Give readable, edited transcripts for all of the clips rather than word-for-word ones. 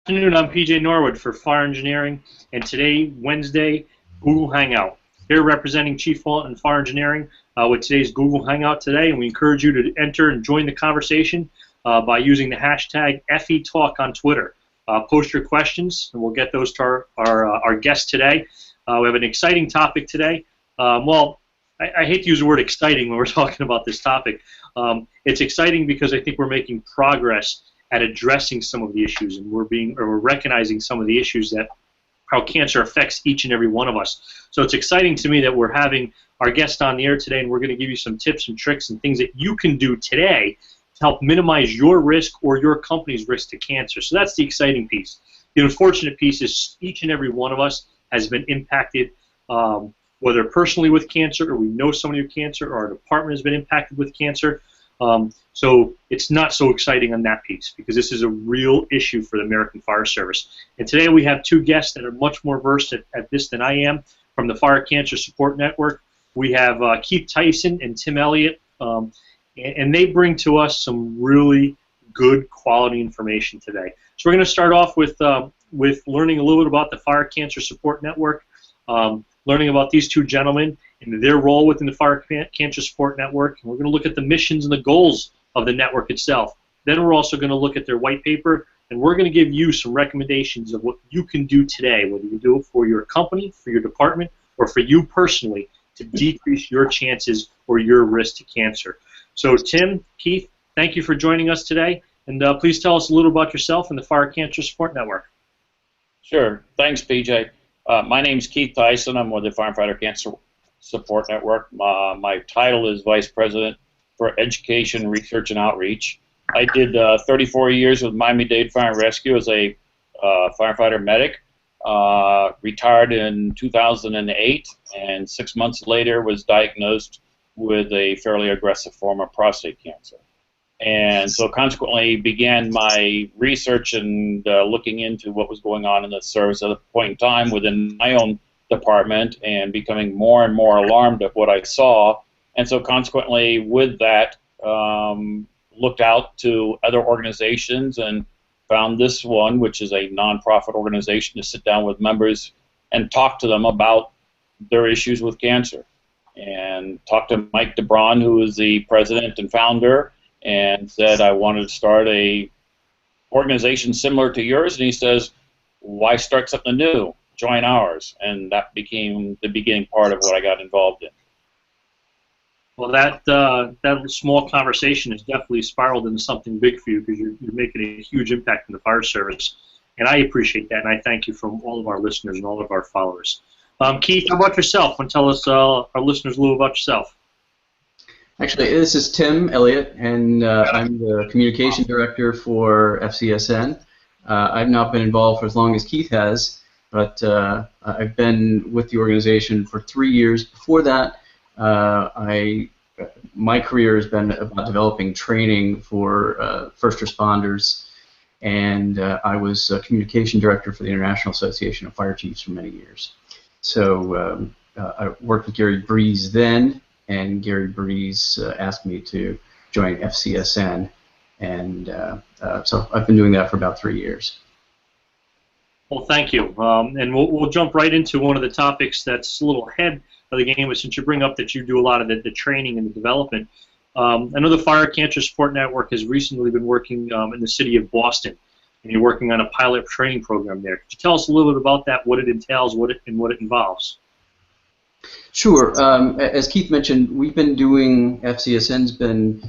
Afternoon, I'm PJ Norwood for Fire Engineering, and today, Wednesday, Google Hangout. Here representing Chief Halton Fire Engineering with today's Google Hangout today, and we encourage you to enter and join the conversation by using the hashtag FETalk on Twitter. Post your questions, and we'll get those to our guest today. We have an exciting topic today. I hate to use the word exciting when we're talking about this topic. It's exciting because I think we're making progress at addressing some of the issues, and we're recognizing some of the issues that how cancer affects each and every one of us. So it's exciting to me that we're having our guest on the air today, and we're going to give you some tips and tricks and things that you can do today to help minimize your risk or your company's risk to cancer. So that's the exciting piece. The unfortunate piece is each and every one of us has been impacted, whether personally with cancer, or we know somebody with cancer, or our department has been impacted with cancer. So it's not so exciting on that piece because this is a real issue for the American Fire Service. And today we have two guests that are much more versed at this than I am from the Fire Cancer Support Network. We have Keith Tyson and Tim Elliott, and they bring to us some really good quality information today. So we're going to start off with learning a little bit about the Fire Cancer Support Network, learning about these two gentlemen and their role within the Fire Cancer Support Network. And we're going to look at the missions and the goals of the network itself. Then we're also going to look at their white paper, and we're going to give you some recommendations of what you can do today, whether you do it for your company, for your department, or for you personally to decrease your chances or your risk to cancer. So Tim, Keith, thank you for joining us today, and please tell us a little about yourself and the Fire Cancer Support Network. Sure. Thanks, PJ. My name's Keith Tyson. I'm with the Firefighter Cancer Support Network. My title is Vice President for Education, Research, and Outreach. I did 34 years with Miami-Dade Fire and Rescue as a firefighter medic. Retired in 2008, and 6 months later was diagnosed with a fairly aggressive form of prostate cancer. And so consequently began my research and looking into what was going on in the service at a point in time within my own department, and becoming more and more alarmed at what I saw. And so consequently with that, looked out to other organizations and found this one, which is a nonprofit organization, to sit down with members and talk to them about their issues with cancer. And talked to Mike DeBron, who is the president and founder, and said I wanted to start a organization similar to yours. And he says, why start something new? Join ours. And that became the beginning part of what I got involved in. Well, that small conversation has definitely spiraled into something big for you, because you're making a huge impact in the fire service. And I appreciate that, and I thank you from all of our listeners and all of our followers. Keith, how about yourself? And tell us, our listeners, a little about yourself. Actually, this is Tim Elliott, and I'm the Communication Director for FCSN. I've not been involved for as long as Keith has, but I've been with the organization for 3 years. Before that, my career has been about developing training for first responders, and I was Communication Director for the International Association of Fire Chiefs for many years. So I worked with Gary Breeze then, and Gary Breeze asked me to join FCSN, and so I've been doing that for about 3 years. Well, thank you, and we'll jump right into one of the topics that's a little ahead of the game, but since you bring up that you do a lot of the training and the development. I know the Fire Cancer Support Network has recently been working in the city of Boston, and you're working on a pilot training program there. Could you tell us a little bit about that, what it entails, what it involves? Sure. As Keith mentioned, we've been doing, FCSN's been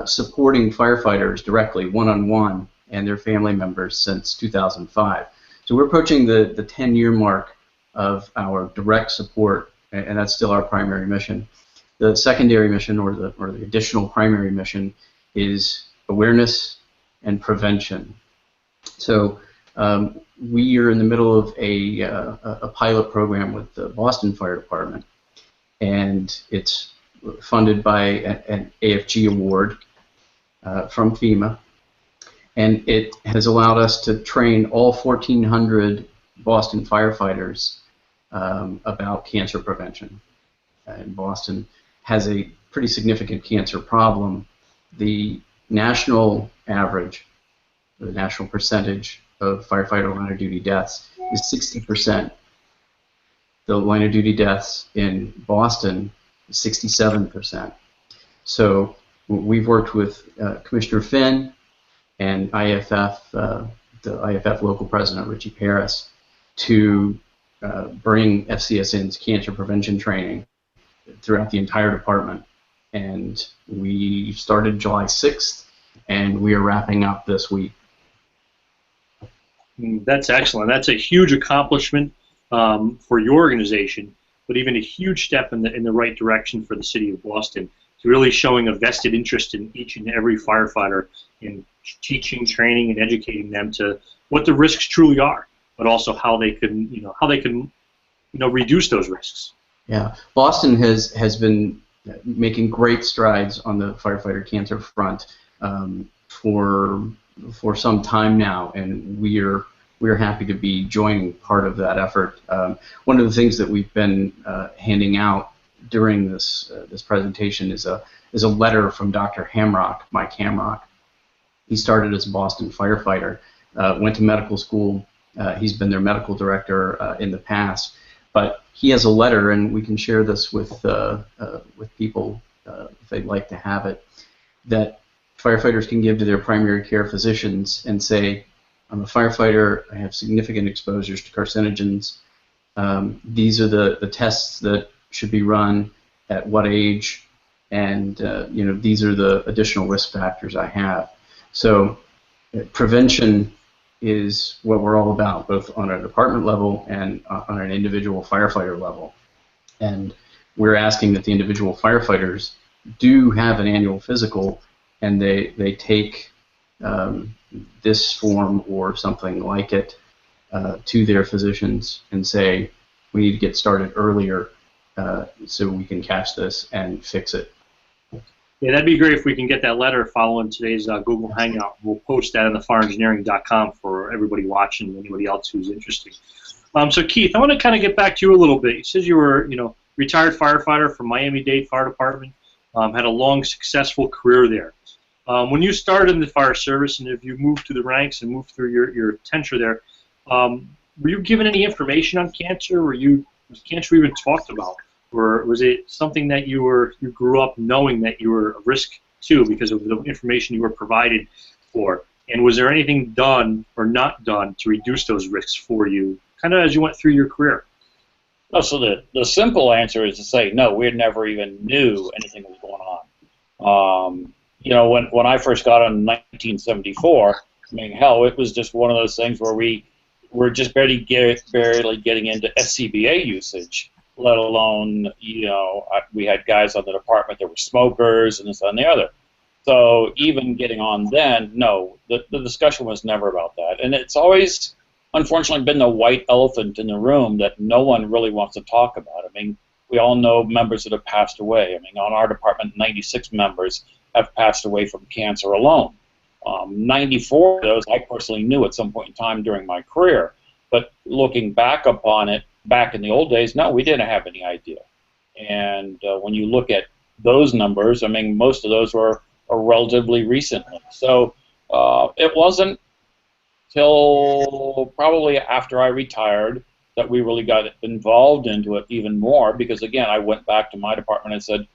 supporting firefighters directly, one-on-one, and their family members since 2005. So we're approaching the 10-year mark of our direct support, and that's still our primary mission. The secondary mission, or the additional primary mission, is awareness and prevention. So we are in the middle of a pilot program with the Boston Fire Department, and it's funded by an AFG award from FEMA, and it has allowed us to train all 1,400 Boston firefighters about cancer prevention. And Boston has a pretty significant cancer problem. The national average, the national percentage of firefighter line of duty deaths is 60%. The line of duty deaths in Boston is 67%. So we've worked with Commissioner Finn and IAFF, the IAFF local president, Ricci, to bring FCSN's cancer prevention training throughout the entire department. And we started July 6th, and we are wrapping up this week. That's excellent. That's a huge accomplishment for your organization, but even a huge step in the right direction for the city of Boston. It's really showing a vested interest in each and every firefighter in teaching, training, and educating them to what the risks truly are, but also how they can, reduce those risks. Yeah, Boston has been making great strides on the firefighter cancer front for some time now, and we're happy to be joining part of that effort. One of the things that we've been handing out during this presentation is a letter from Dr. Hamrock, Mike Hamrock. He started as a Boston firefighter, went to medical school. He's been their medical director in the past, but he has a letter, and we can share this with people if they'd like to have it, that firefighters can give to their primary care physicians and say, I'm a firefighter, I have significant exposures to carcinogens. These are the tests that should be run at what age, and these are the additional risk factors I have. So prevention is what we're all about, both on a department level and on an individual firefighter level. And we're asking that the individual firefighters do have an annual physical, and they take this form or something like it to their physicians and say, we need to get started earlier so we can catch this and fix it. Yeah, that'd be great if we can get that letter following today's Google Hangout. We'll post that on the fireengineering.com for everybody watching and anybody else who's interested. So Keith, I want to kind of get back to you a little bit. You said you were, retired firefighter from Miami-Dade Fire Department, had a long, successful career there. When you started in the fire service, and if you moved through the ranks and moved through your tenure there, were you given any information on cancer? Was cancer even talked about? Or was it something that you grew up knowing that you were a risk to because of the information you were provided for? And was there anything done or not done to reduce those risks for you, kind of as you went through your career? No, so the simple answer is to say no. We never even knew anything was going on. When I first got on in 1974, I mean, hell, it was just one of those things where we were just barely getting into SCBA usage. Let alone, we had guys on the department that were smokers and this and the other. So even getting on then, no, the discussion was never about that. And it's always, unfortunately, been the white elephant in the room that no one really wants to talk about. I mean, we all know members that have passed away. I mean, on our department, 96 members have passed away from cancer alone. 94 of those I personally knew at some point in time during my career. But looking back upon it, back in the old days, no, we didn't have any idea. And when you look at those numbers, I mean, most of those were relatively recently. So it wasn't till probably after I retired that we really got involved into it even more, because, again, I went back to my department and said,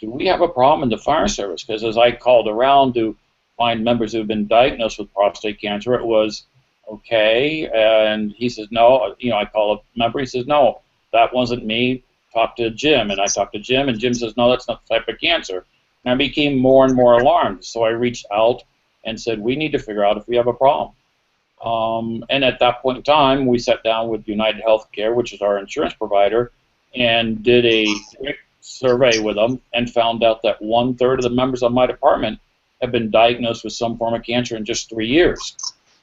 do we have a problem in the fire service? Because as I called around to find members who have been diagnosed with prostate cancer, it was, okay, and he says, no, I call a member, he says, no, that wasn't me, talk to Jim, and I talked to Jim, and Jim says, no, that's not the type of cancer. And I became more and more alarmed, so I reached out and said, we need to figure out if we have a problem. And at that point in time, we sat down with United Healthcare, which is our insurance provider, and did a quick survey with them and found out that 1/3 of the members of my department have been diagnosed with some form of cancer in just 3 years,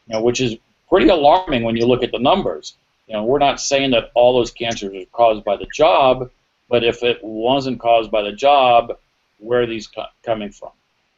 which is pretty alarming when you look at the numbers. We're not saying that all those cancers are caused by the job, but if it wasn't caused by the job, where are these coming from?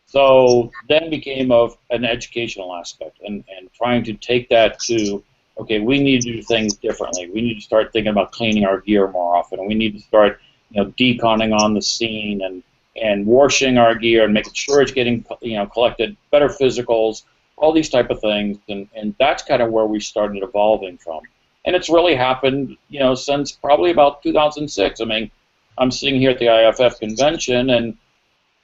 So then became of an educational aspect and trying to take that to, okay, we need to do things differently. We need to start thinking about cleaning our gear more often, and we need to start deconning on the scene and washing our gear and making sure it's getting collected, better physicals, all these type of things, and that's kind of where we started evolving from. And it's really happened, since probably about 2006. I mean, I'm sitting here at the IAFF convention, and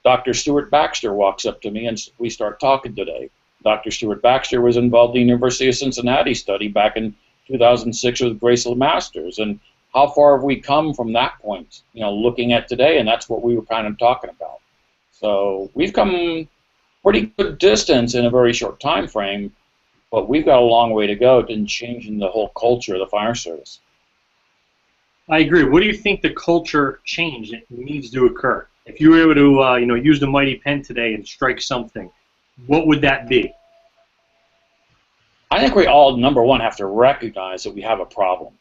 Dr. Stuart Baxter walks up to me, and we start talking today. Dr. Stuart Baxter was involved in the University of Cincinnati study back in 2006 with Grace Masters, and how far have we come from that point, looking at today, and that's what we were kind of talking about. So we've come pretty good distance in a very short time frame, but we've got a long way to go in changing the whole culture of the fire service. I agree. What do you think the culture change that needs to occur? If you were able to, use the mighty pen today and strike something, what would that be? I think we all, number one, have to recognize that we have a problem.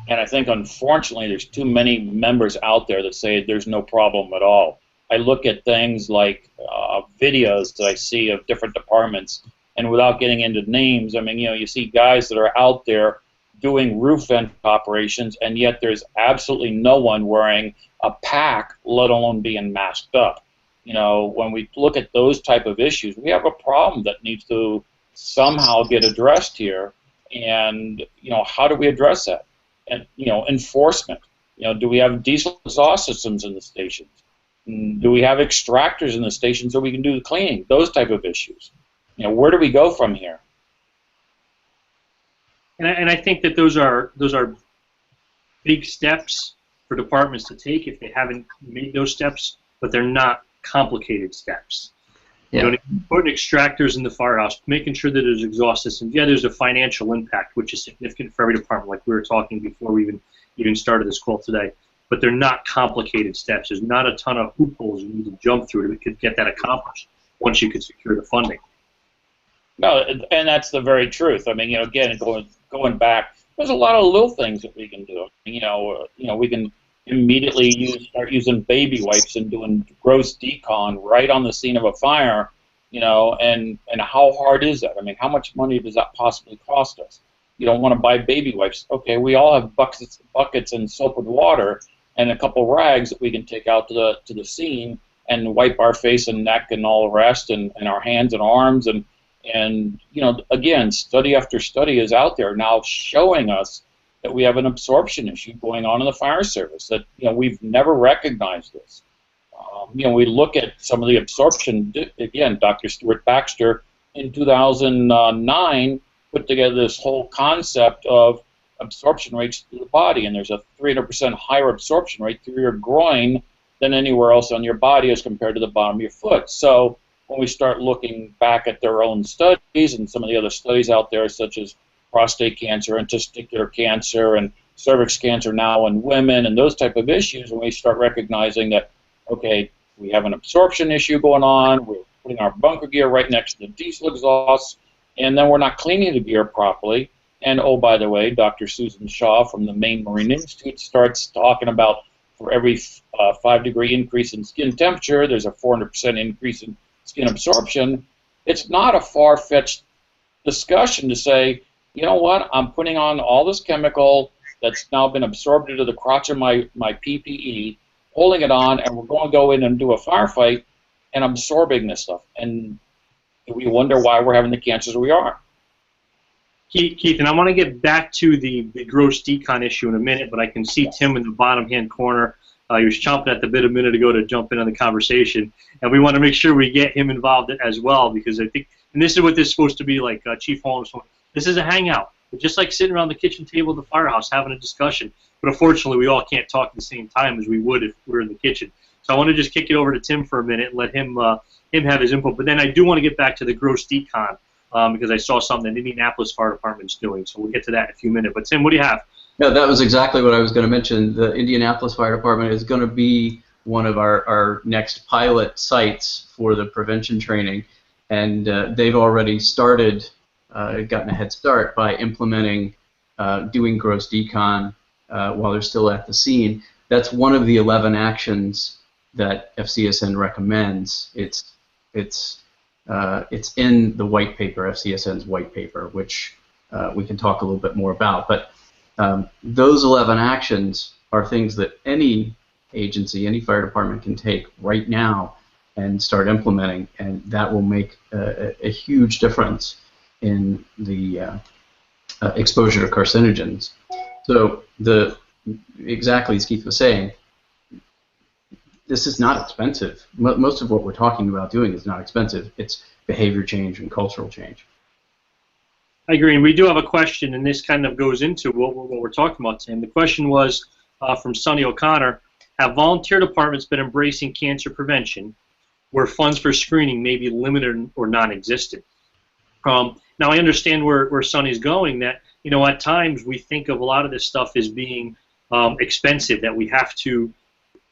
And I think, unfortunately, there's too many members out there that say there's no problem at all. I look at things like videos that I see of different departments, and without getting into names, I mean, you see guys that are out there doing roof vent operations, and yet there's absolutely no one wearing a pack, let alone being masked up. When we look at those type of issues, we have a problem that needs to somehow get addressed here. And how do we address that? And enforcement. Do we have diesel exhaust systems in the stations? Do we have extractors in the stations so we can do the cleaning? Those type of issues. Where do we go from here? And I think that those are big steps for departments to take if they haven't made those steps, but they're not complicated steps. Yeah. Putting extractors in the firehouse, making sure that there's exhaust systems. Yeah, there's a financial impact, which is significant for every department, like we were talking before we even started this call today. But they're not complicated steps. There's not a ton of hoop holes you need to jump through to get that accomplished once you could secure the funding. No, and that's the very truth. I mean, again, going back, there's a lot of little things that we can do. We can immediately start using baby wipes and doing gross decon right on the scene of a fire. And how hard is that? I mean, how much money does that possibly cost us? You don't want to buy baby wipes. Okay, we all have buckets and soap and water and a couple rags that we can take out to the scene and wipe our face and neck and all the rest, and our hands and arms, and again, study after study is out there now showing us that we have an absorption issue going on in the fire service, that we've never recognized this. We look at some of the absorption. Again, Dr. Stuart Baxter in 2009 put together this whole concept of absorption rates through the body, and there's a 300% higher absorption rate through your groin than anywhere else on your body as compared to the bottom of your foot. So when we start looking back at their own studies and some of the other studies out there, such as prostate cancer and testicular cancer and cervix cancer now in women and those type of issues, when we start recognizing that, okay, we have an absorption issue going on, we're putting our bunker gear right next to the diesel exhaust, and then we're not cleaning the gear properly. And oh, by the way, Dr. Susan Shaw from the Maine Marine Institute starts talking about for every 5-degree increase in skin temperature, there's a 400% increase in skin absorption. It's not a far-fetched discussion to say, you know what, I'm putting on all this chemical that's now been absorbed into the crotch of my PPE, holding it on, and we're going to go in and do a firefight and absorbing this stuff. And we wonder why we're having the cancers we are. Keith, and I want to get back to the gross decon issue in a minute, but I can see Tim in the bottom-hand corner. He was chomping at the bit a minute ago to jump in on the conversation, and we want to make sure we get him involved as well, because I think, and this is what this is supposed to be like, Chief Holmes. This is a hangout. It's just like sitting around the kitchen table of the firehouse having a discussion, but unfortunately we all can't talk at the same time as we would if we were in the kitchen. So I want to just kick it over to Tim for a minute and let him have his input, but then I do want to get back to the gross decon. Because I saw something that Indianapolis Fire Department's doing, so we'll get to that in a few minutes. But Tim, what do you have? Yeah, that was exactly what I was going to mention. The Indianapolis Fire Department is going to be one of our next pilot sites for the prevention training, and they've already started, gotten a head start by implementing doing gross decon while they're still at the scene. That's one of the 11 actions that FCSN recommends. It's in the white paper, FCSN's white paper, which we can talk a little bit more about. But those 11 actions are things that any agency, any fire department can take right now and start implementing, and that will make a huge difference in the exposure to carcinogens. So exactly as Keith was saying, this is not expensive. Most of what we're talking about doing is not expensive. It's behavior change and cultural change. I agree, and we do have a question, and this kind of goes into what we're talking about, Tim. The question was from Sonny O'Connor: have volunteer departments been embracing cancer prevention where funds for screening may be limited or non-existent? Now, I understand where Sonny's going, that, you know, at times we think of a lot of this stuff as being expensive, that we have to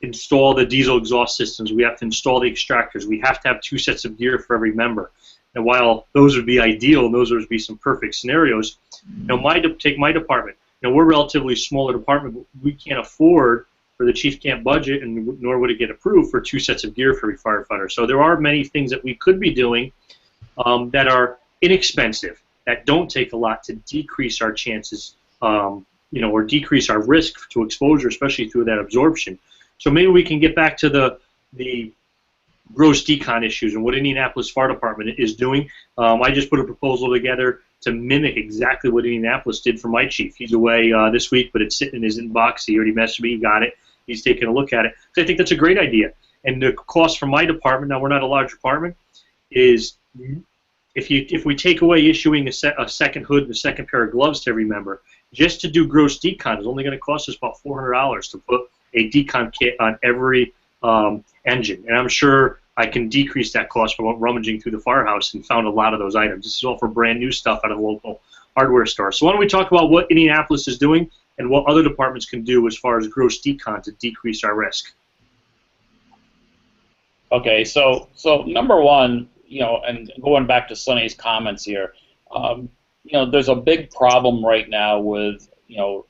install the diesel exhaust systems, we have to install the extractors, we have to have 2 sets of gear for every member. And while those would be ideal, and those would be some perfect scenarios, you know, take my department. You know, we're a relatively smaller department, but we can't afford, or the chief can't budget, and nor would it get approved for 2 sets of gear for every firefighter. So there are many things that we could be doing that are inexpensive, that don't take a lot to decrease our chances, you know, or decrease our risk to exposure, especially through that absorption. So maybe we can get back to the gross decon issues and what Indianapolis Fire Department is doing. I just put a proposal together to mimic exactly what Indianapolis did for my chief. He's away this week, but it's sitting in his inbox. He already messaged me. He got it. He's taking a look at it. So I think that's a great idea. And the cost for my department, now we're not a large department, is if we take away issuing a second hood and a second pair of gloves to every member, just to do gross decon is only going to cost us about $400 to put a decon kit on every engine. And I'm sure I can decrease that cost by rummaging through the firehouse and found a lot of those items. This is all for brand new stuff out of the local hardware store. So why don't we talk about what Indianapolis is doing and what other departments can do as far as gross decon to decrease our risk. Okay, so number one, you know, and going back to Sonny's comments here, you know, there's a big problem right now with, you know,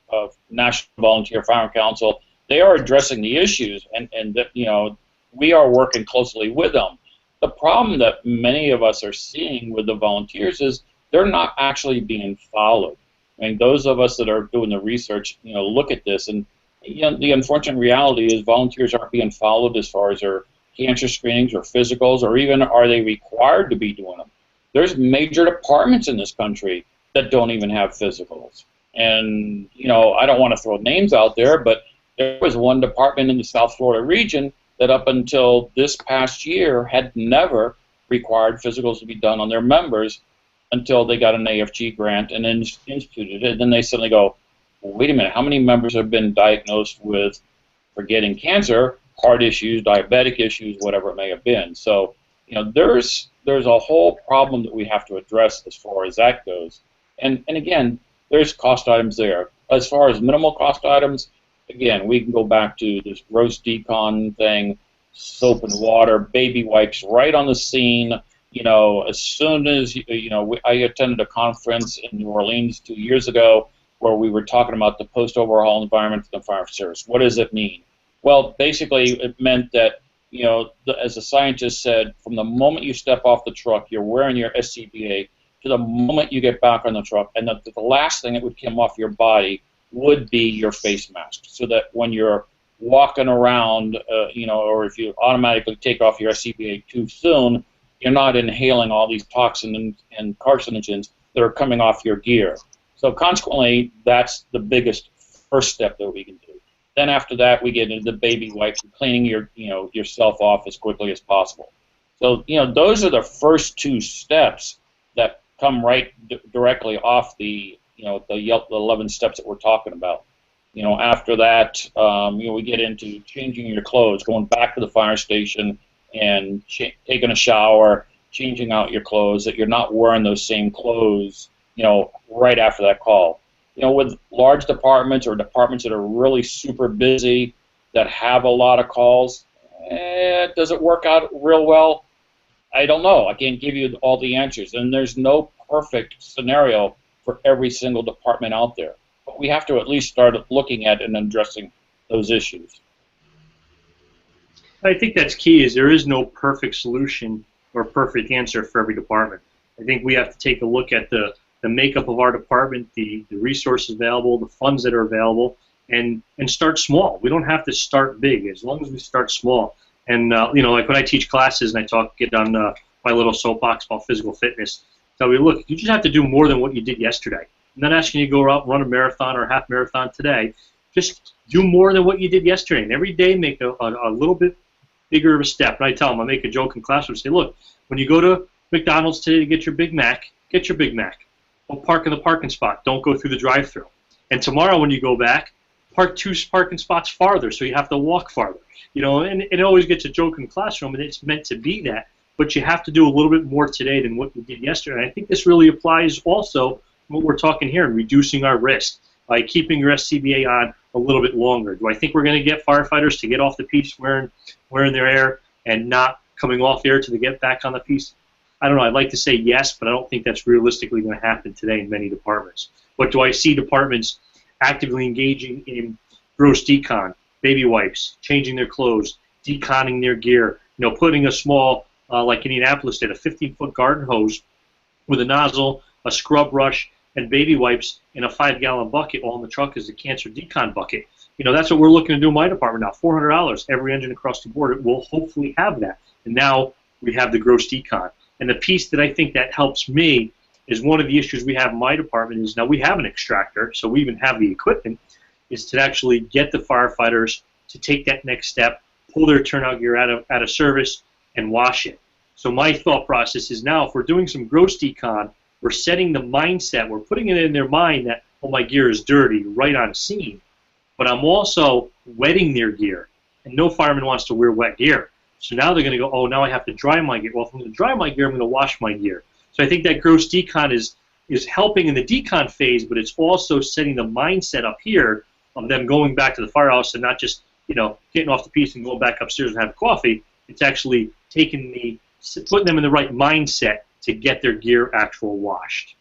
National Volunteer Firearm Council. They are addressing the issues, and you know, we are working closely with them. The problem that many of us are seeing with the volunteers is they're not actually being followed. I mean, those of us that are doing the research, you know, look at this, and you know, the unfortunate reality is volunteers aren't being followed as far as their cancer screenings or physicals, or even are they required to be doing them. There's major departments in this country that don't even have physicals. And, you know, I don't want to throw names out there, but there was one department in the South Florida region that up until this past year had never required physicals to be done on their members until they got an AFG grant and then instituted it. And then they suddenly go, well, wait a minute, how many members have been diagnosed with forgetting cancer, heart issues, diabetic issues, whatever it may have been? So, you know, there's a whole problem that we have to address as far as that goes. And again, there's cost items there. As far as minimal cost items, again, we can go back to this gross decon thing, soap and water, baby wipes right on the scene. You know, as soon as, you know, I attended a conference in New Orleans 2 years ago where we were talking about the post-overhaul environment for the fire service. What does it mean? Well, basically, it meant that, you know, as the scientist said, from the moment you step off the truck, you're wearing your SCBA, to the moment you get back on the truck, and the last thing that would come off your body would be your face mask, so that when you're walking around, you know, or if you automatically take off your SCBA too soon, you're not inhaling all these toxins and carcinogens that are coming off your gear. So consequently, that's the biggest first step that we can do. Then after that, we get into the baby wipes, cleaning yourself off as quickly as possible. So, you know, those are the first 2 steps that come right directly off the, you know, the 11 steps that we're talking about. You know, after that, you know, we get into changing your clothes, going back to the fire station and taking a shower, changing out your clothes, that you're not wearing those same clothes, you know, right after that call. You know, with large departments or departments that are really super busy, that have a lot of calls, does it work out real well? I don't know. I can't give you all the answers, and there's no perfect scenario for every single department out there. But we have to at least start looking at and addressing those issues. I think that's key, is there is no perfect solution or perfect answer for every department. I think we have to take a look at the makeup of our department, the resources available, the funds that are available, and start small. We don't have to start big, as long as we start small. And you know, like when I teach classes and I get on my little soapbox about physical fitness, tell me, look, you just have to do more than what you did yesterday. I'm not asking you to go out and run a marathon or a half marathon today. Just do more than what you did yesterday, and every day make a little bit bigger of a step. And I tell them, I make a joke in class and say, look, when you go to McDonald's today to get your Big Mac, get your Big Mac. Don't park in the parking spot. Don't go through the drive-thru. And tomorrow when you go back, park 2 parking spots farther, so you have to walk farther. You know, and it always gets a joke in the classroom, and it's meant to be that. But you have to do a little bit more today than what you did yesterday. And I think this really applies also to what we're talking here in reducing our risk by keeping your SCBA on a little bit longer. Do I think we're going to get firefighters to get off the piece wearing their air and not coming off air till they get back on the piece? I don't know. I'd like to say yes, but I don't think that's realistically going to happen today in many departments. But do I see departments actively engaging in gross decon, baby wipes, changing their clothes, deconning their gear, you know, putting a small, like Indianapolis did, a 15-foot garden hose with a nozzle, a scrub brush, and baby wipes in a 5-gallon bucket all in the truck as a cancer decon bucket. You know, that's what we're looking to do in my department now, $400. Every engine across the board will hopefully have that. And now we have the gross decon. And the piece that I think that helps me is one of the issues we have in my department is now we have an extractor, so we even have the equipment, is to actually get the firefighters to take that next step, pull their turnout gear out of service, and wash it. So my thought process is now if we're doing some gross decon, we're setting the mindset, we're putting it in their mind that, oh, my gear is dirty right on scene, but I'm also wetting their gear, and no fireman wants to wear wet gear. So now they're going to go, oh, now I have to dry my gear. Well, if I'm going to dry my gear, I'm going to wash my gear. So I think that gross decon is helping in the decon phase, but it's also setting the mindset up here of them going back to the firehouse and not just, you know, getting off the piece and going back upstairs and have coffee. It's actually putting them in the right mindset to get their gear actual washed.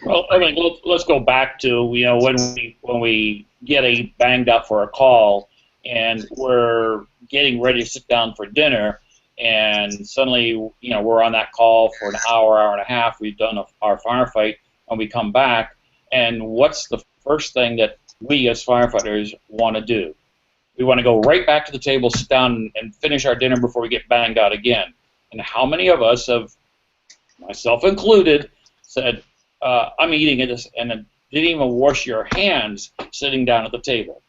Well, I mean, let's go back to, you know, when we get banged up for a call and we're getting ready to sit down for dinner, and suddenly, you know, we're on that call for an hour, hour and a half. We've done our firefight, and we come back, and what's the first thing that we as firefighters want to do? We want to go right back to the table, sit down, and finish our dinner before we get banged out again. And how many of us have, myself included, said, I'm eating it, and didn't even wash your hands sitting down at the table?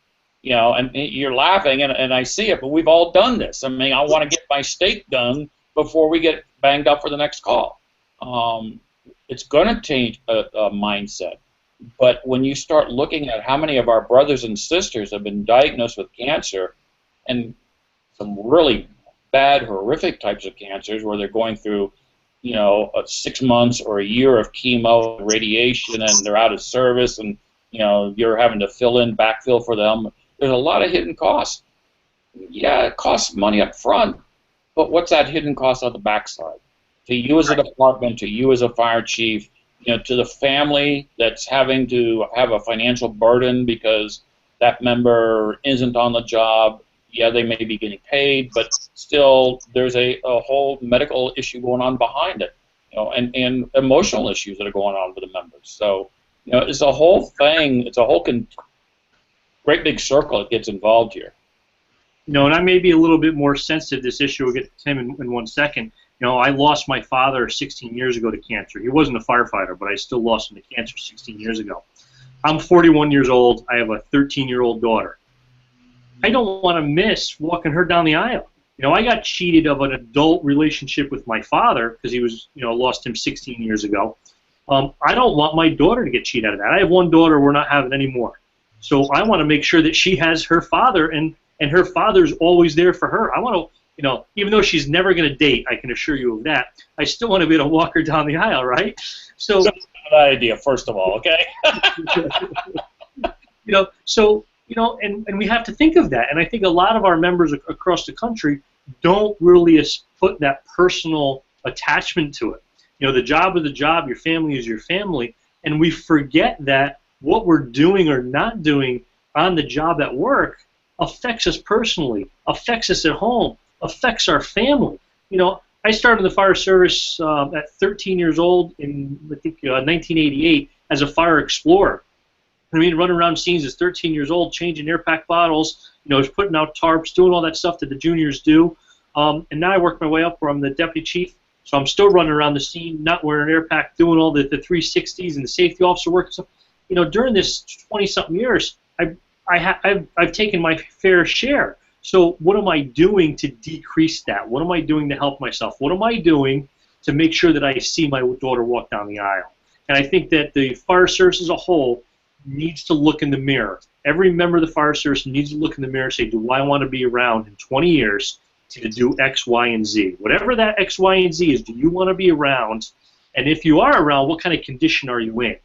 You know, and you're laughing, and I see it, but we've all done this. I mean, I want to get my steak done before we get banged up for the next call. It's going to change a mindset. But when you start looking at how many of our brothers and sisters have been diagnosed with cancer, and some really bad, horrific types of cancers where they're going through, you know, 6 months or a year of chemo, radiation, and they're out of service, and, you know, you're having to backfill for them. There's a lot of hidden costs. Yeah, it costs money up front, but what's that hidden cost on the backside? To you as a department, to you as a fire chief, you know, to the family that's having to have a financial burden because that member isn't on the job. Yeah, they may be getting paid, but still there's a whole medical issue going on behind it, you know, and emotional issues that are going on with the members. So, you know, it's a whole thing. It's a whole great big circle that gets involved here. You know, and I may be a little bit more sensitive to this issue. We'll get to Tim in 1 second. You know, I lost my father 16 years ago to cancer. He wasn't a firefighter, but I still lost him to cancer 16 years ago. I'm 41 years old. I have a 13-year-old daughter. I don't want to miss walking her down the aisle. You know, I got cheated of an adult relationship with my father because he was, you know, lost him 16 years ago. I don't want my daughter to get cheated out of that. I have one daughter. We're not having any more. So I want to make sure that she has her father, and her father's always there for her. I want to, you know, even though she's never going to date, I can assure you of that, I still want to be able to walk her down the aisle, right? So that's a bad idea, first of all, okay? You know, so, you know, and we have to think of that. And I think a lot of our members across the country don't really put that personal attachment to it. You know, the job is the job, your family is your family, and we forget that what we're doing or not doing on the job at work affects us personally, affects us at home, affects our family. You know, I started the fire service at 13 years old in, I think, 1988 as a fire explorer. I mean, running around scenes as 13 years old, changing air pack bottles, is putting out tarps, doing all that stuff that the juniors do. And now I work my way up where I'm the deputy chief, so I'm still running around the scene, not wearing an air pack, doing all the 360s and the safety officer work and stuff. During this 20-something years, I've taken my fair share. So what am I doing to decrease that? What am I doing to help myself? What am I doing to make sure that I see my daughter walk down the aisle? And I think that the fire service as a whole needs to look in the mirror. Every member of the fire service needs to look in the mirror and say, do I want to be around in 20 years to do X, Y, and Z? Whatever that X, Y, and Z is, do you want to be around? And if you are around, what kind of condition are you in?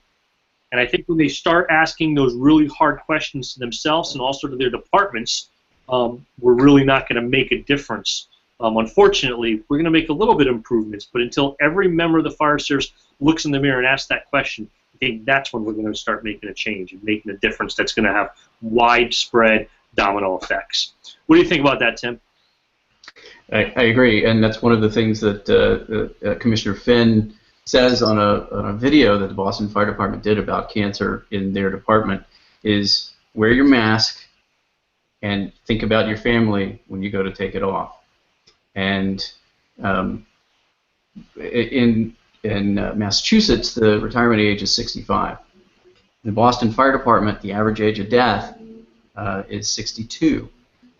And I think when they start asking those really hard questions to themselves and also to their departments, we're really not going to make a difference. Unfortunately, we're going to make a little bit of improvements, but until every member of the fire service looks in the mirror and asks that question, I think that's when we're going to start making a change and making a difference that's going to have widespread domino effects. What do you think about that, Tim? I agree, and that's one of the things that Commissioner Finn says on a video that the Boston Fire Department did about cancer in their department is wear your mask and think about your family when you go to take it off. And in Massachusetts, the retirement age is 65. In the Boston Fire Department, the average age of death is 62.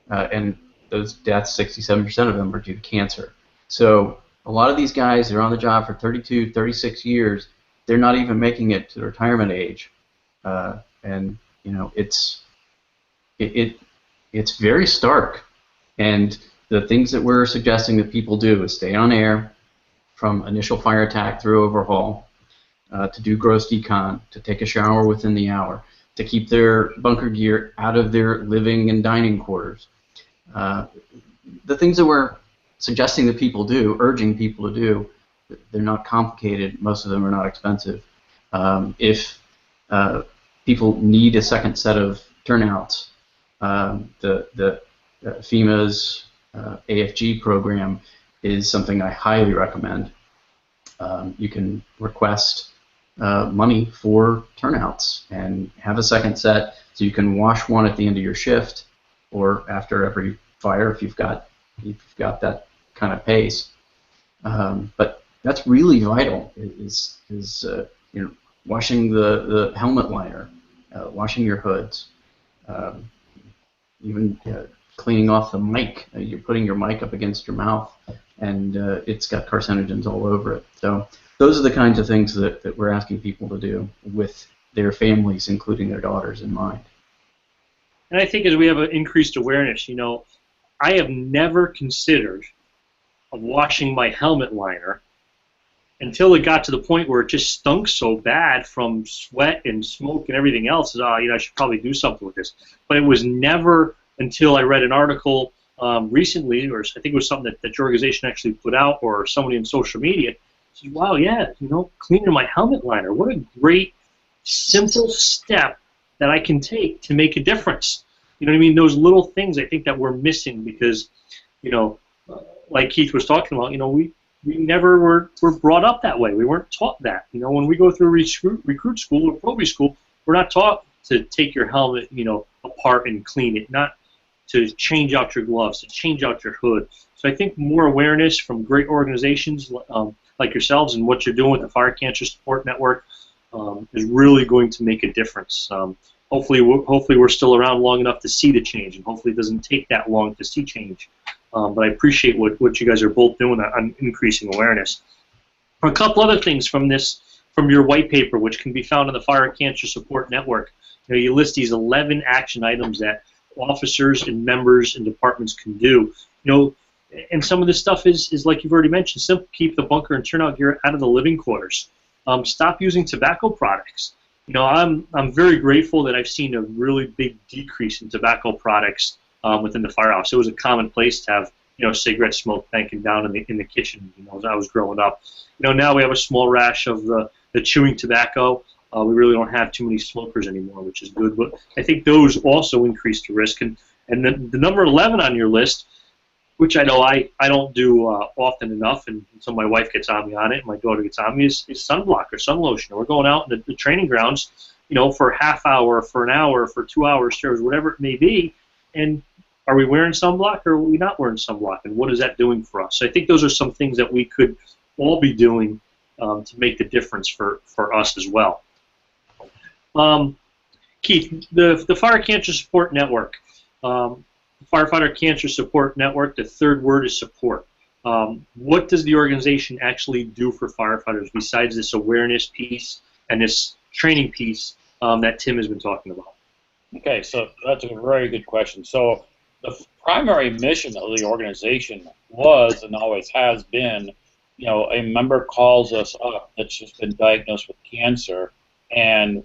And those deaths, 67% of them are due to cancer. So a lot of these guys, they're on the job for 32, 36 years. They're not even making it to the retirement age. And, it's very stark. And the things that we're suggesting that people do is stay on air from initial fire attack through overhaul, to do gross decon, to take a shower within the hour, to keep their bunker gear out of their living and dining quarters. The things that we're suggesting that people do, urging people to do, they're not complicated. Most of them are not expensive. If people need a second set of turnouts, the FEMA's AFG program is something I highly recommend. You can request money for turnouts and have a second set, so you can wash one at the end of your shift or after every fire if you've got that kind of pace. But that's really vital. Is washing the helmet liner, washing your hoods, even cleaning off the mic. You're putting your mic up against your mouth, and it's got carcinogens all over it. So those are the kinds of things that we're asking people to do with their families, including their daughters, in mind. And I think as we have an increased awareness, I have never considered of washing my helmet liner until it got to the point where it just stunk so bad from sweat and smoke and everything else. I should probably do something with this. But it was never until I read an article recently, or I think it was something that your organization actually put out, or somebody in social media, said, wow, yeah, cleaning my helmet liner, what a great, simple step that I can take to make a difference. You know what I mean? Those little things I think that we're missing because, like Keith was talking about, we never were brought up that way. We weren't taught that. When we go through recruit school or probie school, we're not taught to take your helmet, apart and clean it, not to change out your gloves, to change out your hood. So I think more awareness from great organizations like yourselves and what you're doing with the Fire Cancer Support Network is really going to make a difference. Hopefully we're still around long enough to see the change, and hopefully it doesn't take that long to see change. But I appreciate what you guys are both doing on increasing awareness. A couple other things from your white paper, which can be found on the Fire Cancer Support Network. You list these 11 action items that officers and members and departments can do. And some of this stuff is like you've already mentioned, simple: keep the bunker and turnout gear out of the living quarters. Stop using tobacco products. I'm very grateful that I've seen a really big decrease in tobacco products within the firehouse. It was a commonplace to have cigarette smoke banking down in the kitchen as I was growing up. Now we have a small rash of the chewing tobacco. We really don't have too many smokers anymore, which is good. But I think those also increase the risk. And the number 11 on your list, which I know I don't do often enough, and so my wife gets on me on it, and my daughter gets on me, is sunblock or sun lotion. We're going out in the training grounds. for a half hour, for an hour, for 2 hours, whatever it may be, and are we wearing sunblock or are we not wearing sunblock, and what is that doing for us? So I think those are some things that we could all be doing to make the difference for us as well. Keith, the Fire Cancer Support Network, Firefighter Cancer Support Network, the third word is support. What does the organization actually do for firefighters besides this awareness piece and this training piece that Tim has been talking about? Okay, so that's a very good question. So the primary mission of the organization was and always has been, a member calls us up that's just been diagnosed with cancer, and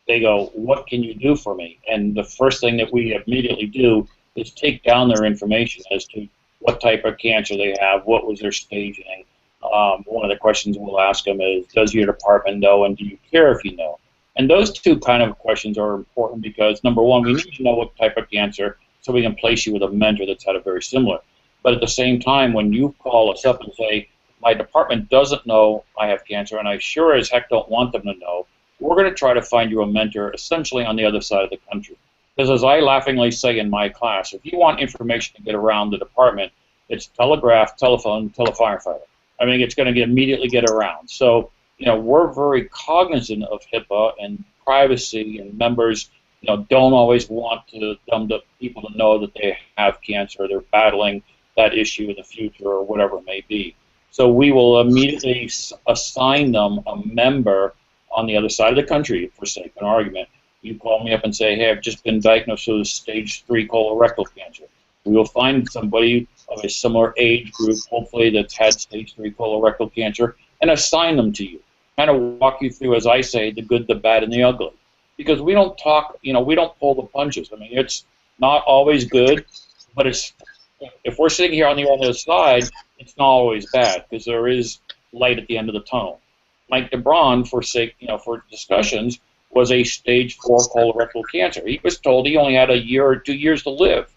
they go, what can you do for me? And the first thing that we immediately do is take down their information as to what type of cancer they have, what was their staging. One of the questions we'll ask them is, does your department know, and do you care if you know? And those two kind of questions are important because, number one, we need to know what type of cancer so we can place you with a mentor that's had a very similar. But at the same time, when you call us up and say, my department doesn't know I have cancer, and I sure as heck don't want them to know, we're going to try to find you a mentor essentially on the other side of the country. Because as I laughingly say in my class, if you want information to get around the department, it's telegraph, telephone, telefirefighter. I mean, it's going to immediately get around. So, we're very cognizant of HIPAA and privacy, and members, don't always want people to know that they have cancer, or they're battling that issue in the future, or whatever it may be. So we will immediately assign them a member on the other side of the country, for sake of an argument. You call me up and say, hey, I've just been diagnosed with stage 3 colorectal cancer. We will find somebody of a similar age group, hopefully that's had stage 3 colorectal cancer, and assign them to you. Kind of walk you through, as I say, the good, the bad, and the ugly. Because we don't talk, we don't pull the punches. I mean, it's not always good, but if we're sitting here on the other side, it's not always bad, because there is light at the end of the tunnel. Mike DeBron, for discussions, was a stage 4 colorectal cancer. He was told he only had a year or 2 years to live.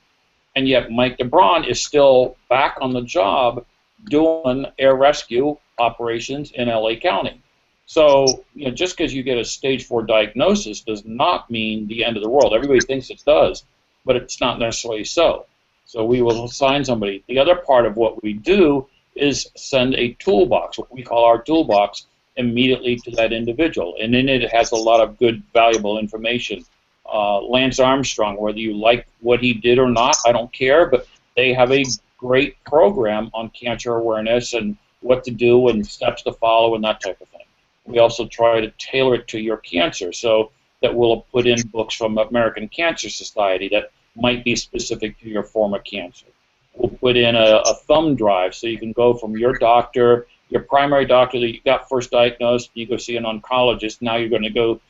And yet Mike DeBron is still back on the job doing air rescue operations in LA County. So, just because you get a stage 4 diagnosis does not mean the end of the world. Everybody thinks it does, but it's not necessarily so. So we will assign somebody. The other part of what we do is send a toolbox, what we call our toolbox, immediately to that individual. And in it has a lot of good, valuable information. Lance Armstrong, whether you like what he did or not, I don't care, but they have a great program on cancer awareness and what to do and steps to follow and that type of thing. We also try to tailor it to your cancer, so that we'll put in books from American Cancer Society that might be specific to your form of cancer. We'll put in a thumb drive so you can go from your doctor, your primary doctor that you got first diagnosed, you go see an oncologist, now you're going to go,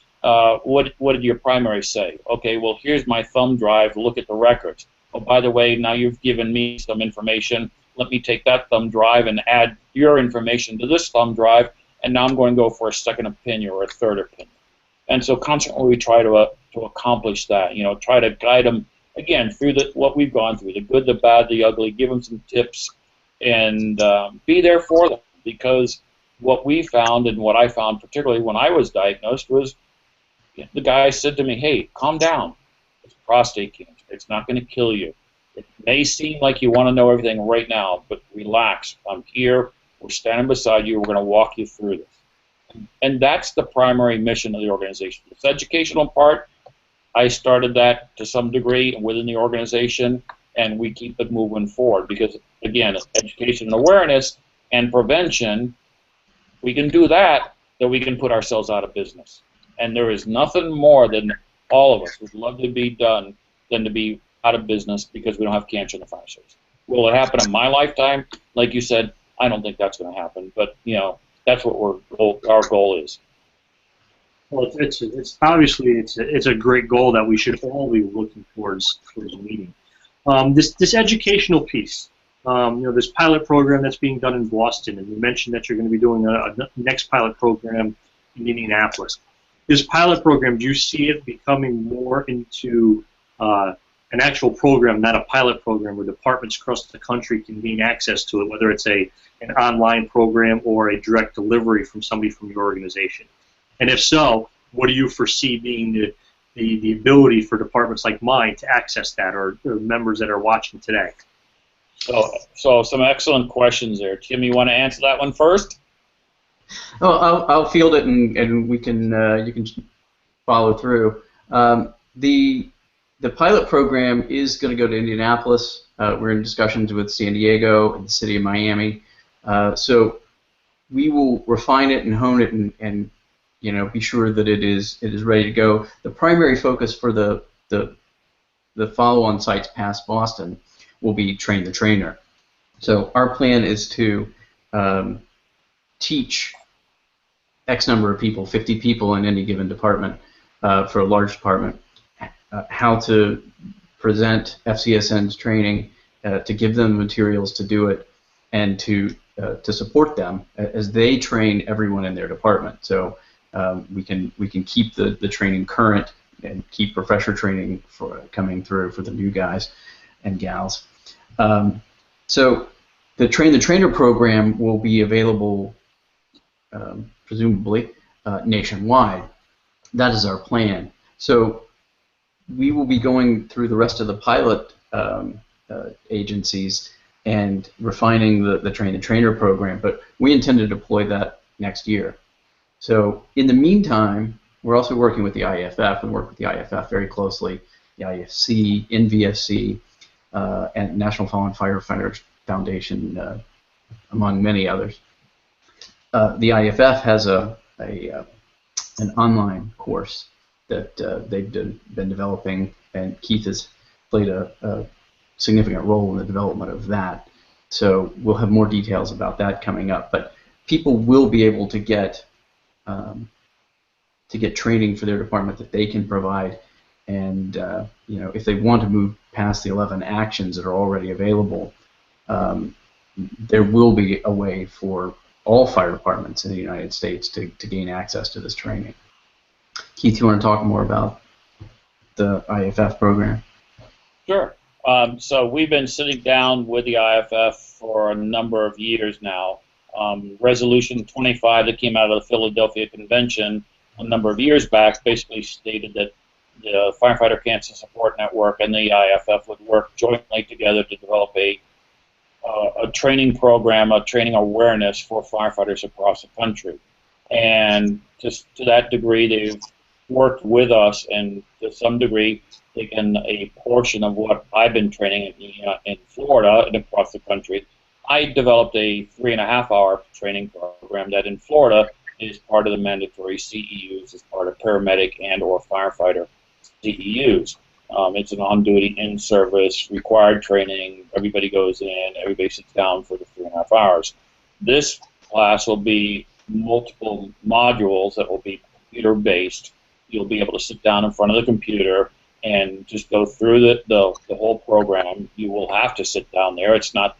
what did your primary say? Okay, well, here's my thumb drive, look at the records. Oh, by the way, now you've given me some information, let me take that thumb drive and add your information to this thumb drive, and now I'm going to go for a second opinion or a third opinion. And so constantly we try to accomplish that, try to guide them, again, through what we've gone through, the good, the bad, the ugly, give them some tips, and be there for them. Because what we found, and what I found particularly when I was diagnosed, was the guy said to me, hey, calm down. It's prostate cancer. It's not going to kill you. It may seem like you want to know everything right now, but relax. I'm here. We're standing beside you. We're going to walk you through this. And that's the primary mission of the organization. This educational part, I started that to some degree within the organization, and we keep it moving forward because, again, education and awareness and prevention, we can do that, then we can put ourselves out of business. And there is nothing more than all of us would love to be done than to be out of business because we don't have cancer in the fire service. Will it happen in my lifetime? Like you said, I don't think that's going to happen, but that's what our goal is. Well, it's obviously it's a great goal that we should all be looking towards meeting. This educational piece, this pilot program that's being done in Boston, and you mentioned that you're going to be doing a next pilot program in Indianapolis. This pilot program, do you see it becoming more into an actual program, not a pilot program, where departments across the country can gain access to it, whether it's an online program or a direct delivery from somebody from your organization? And if so, what do you foresee being the ability for departments like mine to access that, or members that are watching today? So some excellent questions there. Tim, you want to answer that one first? Oh, I'll field it, and we can you can follow through. The pilot program is going to go to Indianapolis. We're in discussions with San Diego and the city of Miami. So we will refine it and hone it, and be sure that it is ready to go. The primary focus for the follow-on sites past Boston will be train the trainer. So our plan is to teach X number of people, 50 people in any given department, for a large department, how to present FCSN's training, to give them materials to do it, and to support them as they train everyone in their department. So we can keep the training current and keep refresher training coming through for the new guys and gals. So the Train the Trainer program will be available presumably nationwide. That is our plan. So we will be going through the rest of the pilot agencies and refining the Train the Trainer program, but we intend to deploy that next year. So in the meantime, we're also working with the IAFF. We work with the IAFF very closely, the IFC, NVSC, and National Fallen Firefighters Foundation, among many others. The IAFF has an online course that they've been developing, and Keith has played a significant role in the development of that. So we'll have more details about that coming up. But people will be able to get training for their department that they can provide, and if they want to move past the 11 actions that are already available, there will be a way for all fire departments in the United States to gain access to this training. Keith, you want to talk more about the IAFF program? Sure. So we've been sitting down with the IAFF for a number of years now. Resolution 25 that came out of the Philadelphia Convention a number of years back basically stated that the Firefighter Cancer Support Network and the IAFF would work jointly together to develop a training program, a training awareness for firefighters across the country. And just to that degree, they've worked with us, and to some degree taken a portion of what I've been training in Florida and across the country. I developed a 3.5-hour training program that in Florida is part of the mandatory CEUs as part of paramedic and or firefighter CEUs. It's an on-duty, in-service, required training. Everybody goes in, everybody sits down for the 3.5 hours. This class will be multiple modules that will be computer-based. You'll be able to sit down in front of the computer and just go through the whole program. You will have to sit down there. It's not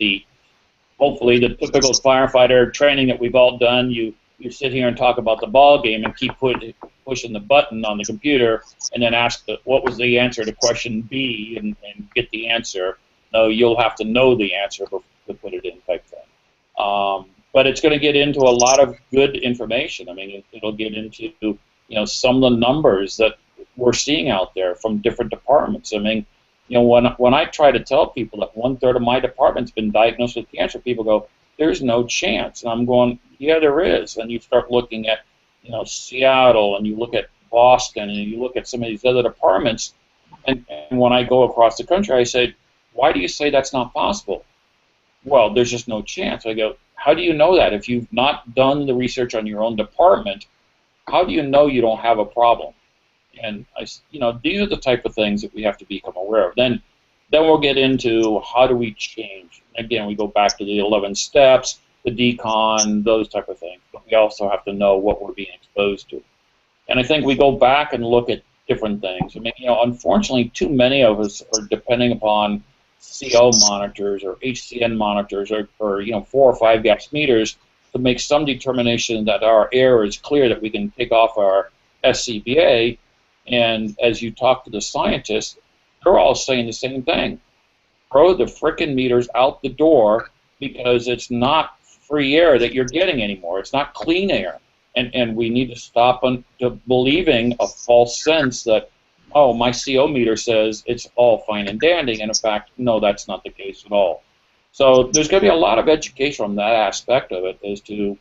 hopefully the typical firefighter training that we've all done. You sit here and talk about the ball game and keep pushing the button on the computer and then ask what was the answer to question B and get the answer. No, you'll have to know the answer to put it in type thing. But it's going to get into a lot of good information. I mean, it'll get into some of the numbers that we're seeing out there from different departments. I mean, when I try to tell people that 1/3 of my department's been diagnosed with cancer, people go, "There's no chance." And I'm going, "Yeah, there is." And you start looking at, Seattle, and you look at Boston, and you look at some of these other departments, and when I go across the country, I say, "Why do you say that's not possible?" "Well, there's just no chance." I go, "How do you know that? If you've not done the research on your own department, how do you know you don't have a problem?" And these are the type of things that we have to become aware of. Then we'll get into how do we change. Again, we go back to the 11 steps, the decon, those type of things. But we also have to know what we're being exposed to. And I think we go back and look at different things. I mean, unfortunately, too many of us are depending upon CO monitors or HCN monitors or 4 or 5 gas meters to make some determination that our air is clear, that we can take off our SCBA. And as you talk to the scientists, they're all saying the same thing. Throw the frickin' meters out the door because it's not free air that you're getting anymore. It's not clean air. And we need to stop to believing a false sense that, oh, my CO meter says it's all fine and dandy, and in fact, no, that's not the case at all. So there's going to be a lot of education on that aspect of it as to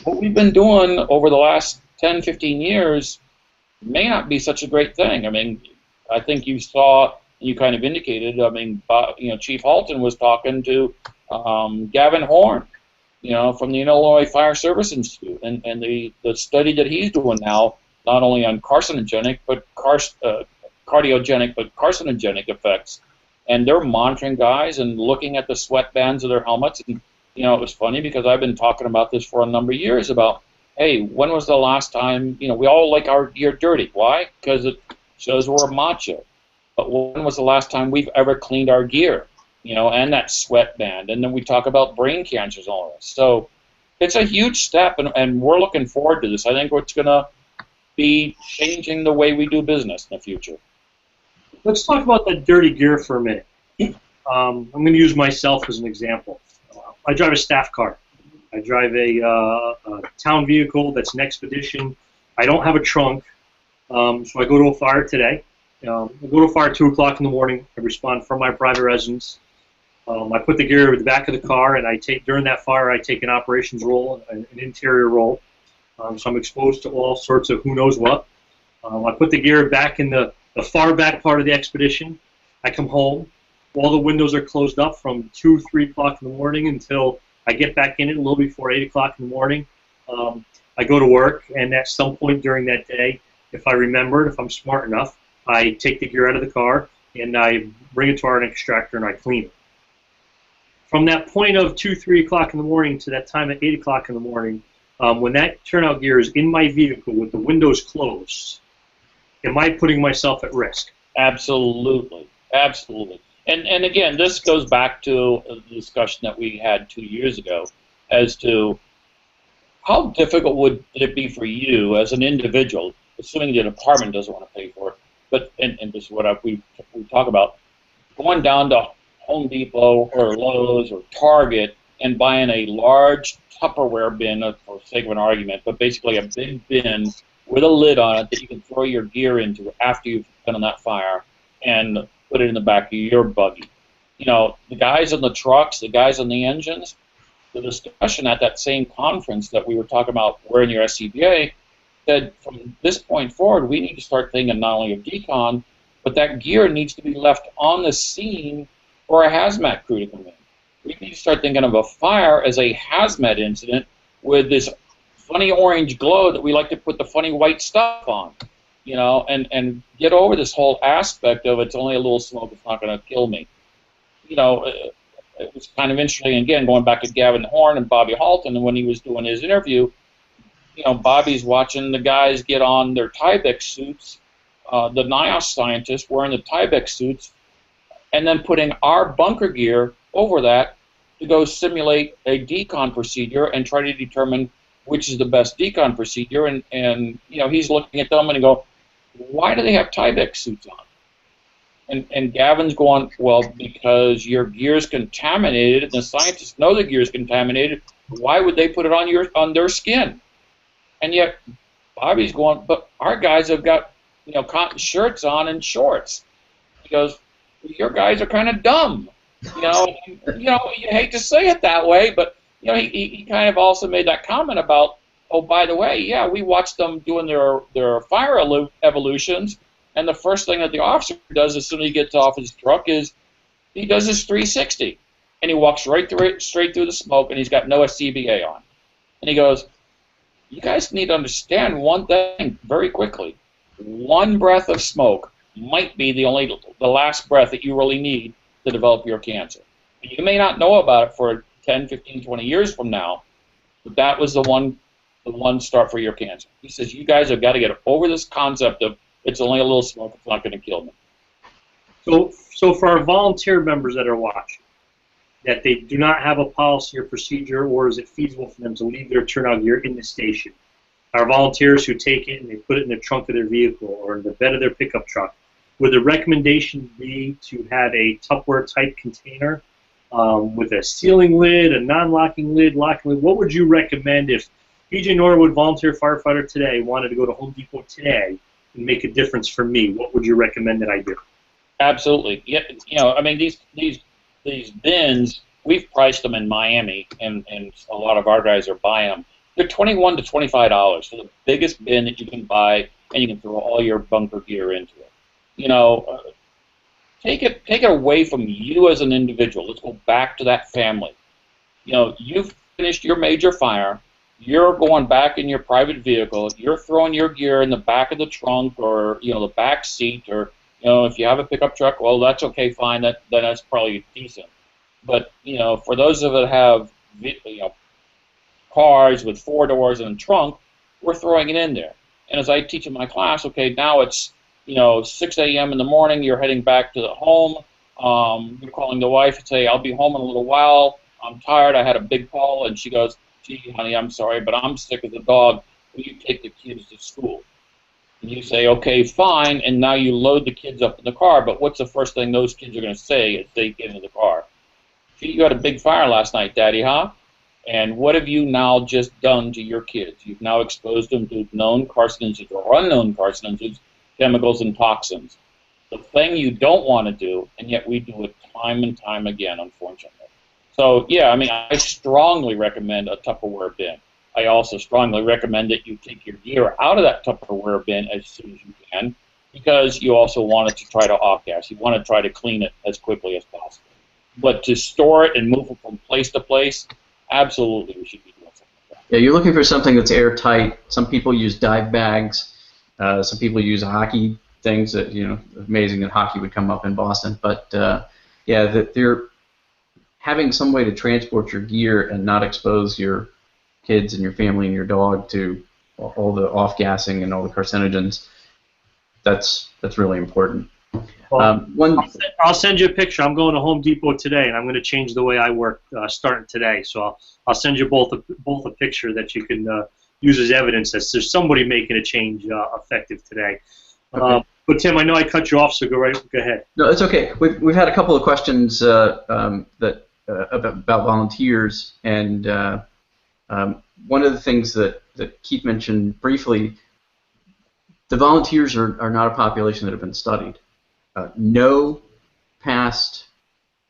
what we've been doing over the last 10, 15 years may not be such a great thing. I mean, I think you saw, you kind of indicated, I mean, Chief Halton was talking to Gavin Horn, from the Illinois Fire Service Institute, and the study that he's doing now, not only on carcinogenic, but cardiogenic, but carcinogenic effects. And they're monitoring guys and looking at the sweat bands of their helmets. And, it was funny because I've been talking about this for a number of years about, hey, when was the last time, we all like our gear dirty. Why? Because it shows we're macho. But when was the last time we've ever cleaned our gear? And that sweat band. And then we talk about brain cancers and all this. So it's a huge step, and we're looking forward to this. I think it's going to be changing the way we do business in the future. Let's talk about that dirty gear for a minute. I'm going to use myself as an example. I drive a staff car. I drive a town vehicle that's an expedition. I don't have a trunk, so I go to a fire today. I go to a fire at 2 o'clock in the morning. I respond from my private residence. I put the gear in the back of the car, and during that fire, I take an operations role, an interior role. So I'm exposed to all sorts of who knows what. I put the gear back in the far back part of the expedition. I come home. All the windows are closed up from 2, 3 o'clock in the morning until I get back in it a little before 8 o'clock in the morning. I go to work, and at some point during that day, if I remember, if I'm smart enough, I take the gear out of the car, and I bring it to our extractor, and I clean it. From that point of 2, 3 o'clock in the morning to that time at 8 o'clock in the morning, when that turnout gear is in my vehicle with the windows closed, am I putting myself at risk? Absolutely. Absolutely. And again, this goes back to a discussion that we had 2 years ago as to how difficult would it be for you as an individual, assuming the department doesn't want to pay for it, but and this is what we talk about, going down to Home Depot or Lowe's or Target and buying a large Tupperware bin, for sake of an argument, but basically a big bin with a lid on it that you can throw your gear into after you've been on that fire and put it in the back of your buggy. The guys in the trucks, the guys in the engines, the discussion at that same conference that we were talking about wearing your SCBA said from this point forward, we need to start thinking not only of decon, but that gear needs to be left on the scene for a hazmat crew to come in. We need to start thinking of a fire as a hazmat incident with this funny orange glow that we like to put the funny white stuff on, and get over this whole aspect of it's only a little smoke, it's not going to kill me. It was kind of interesting, again, going back to Gavin Horn and Bobby Halton, and when he was doing his interview, Bobby's watching the guys get on their Tyvek suits, the NIOS scientists wearing the Tyvek suits, and then putting our bunker gear over that to go simulate a decon procedure and try to determine which is the best decon procedure. And he's looking at them and he go, why do they have Tyvek suits on? And Gavin's going, well, because your gear's contaminated, and the scientists know the gear's contaminated. Why would they put it on their skin? And yet Bobby's going, but our guys have got cotton shirts on and shorts. He goes, your guys are kind of dumb. You hate to say it that way, but he kind of also made that comment about, oh, by the way, yeah, we watched them doing their fire evolutions, and the first thing that the officer does as soon as he gets off his truck is he does his 360, and he walks straight through the smoke, and he's got no SCBA on. And he goes, you guys need to understand one thing very quickly. One breath of smoke might be the last breath that you really need to develop your cancer. You may not know about it for 10, 15, 20 years from now, but that was the one start for your cancer. He says, you guys have got to get over this concept of it's only a little smoke, it's not going to kill me. So for our volunteer members that are watching, that they do not have a policy or procedure, or is it feasible for them to leave their turnout gear in the station? Our volunteers who take it and they put it in the trunk of their vehicle or in the bed of their pickup truck, would the recommendation be to have a Tupperware type container with a sealing lid, a non-locking lid, locking lid? What would you recommend if PJ Norwood, volunteer firefighter today, wanted to go to Home Depot today and make a difference for me. What would you recommend that I do? Absolutely. Yeah, you know, I mean, these bins, we've priced them in Miami, and a lot of our guys are buying them. They're $21 to $25 for the biggest bin that you can buy, and you can throw all your bunker gear into it. You know, take it away from you as an individual. Let's go back to that family. You know, you've finished your major fire. You're going back in your private vehicle. You're throwing your gear in the back of the trunk, or the back seat, or if you have a pickup truck, well, that's okay, fine. That's probably decent. But for those of us that have cars with 4 doors and a trunk, we're throwing it in there. And as I teach in my class, okay, now it's 6 a.m. in the morning. You're heading back to the home. You're calling the wife and say, "I'll be home in a little while. I'm tired. I had a big call." And she goes, "Gee, honey, I'm sorry, but I'm sick as a dog. Will you take the kids to school?" And you say, "Okay, fine." And now you load the kids up in the car. But what's the first thing those kids are going to say as they get into the car? "Gee, you had a big fire last night, Daddy, huh?" And what have you now just done to your kids? You've now exposed them to known carcinogens or unknown carcinogens, chemicals and toxins. The thing you don't want to do, and yet we do it time and time again, unfortunately. So, yeah, I mean, I strongly recommend a Tupperware bin. I also strongly recommend that you take your gear out of that Tupperware bin as soon as you can, because you also want it to try to off-gas. You want to try to clean it as quickly as possible. But to store it and move it from place to place, absolutely we should be doing something like that. Yeah, you're looking for something that's airtight. Some people use dive bags. Some people use hockey things that, amazing that hockey would come up in Boston. But, yeah, that they're having some way to transport your gear and not expose your kids and your family and your dog to all the off-gassing and all the carcinogens, that's really important. Well, I'll send you a picture. I'm going to Home Depot today, and I'm going to change the way I work starting today. So I'll send you both a picture that you can use as evidence that there's somebody making a change effective today. Okay. But Tim, I know I cut you off, so go ahead. No, it's okay. We've had a couple of questions about volunteers, and one of the things that Keith mentioned briefly, the volunteers are not a population that have been studied. No past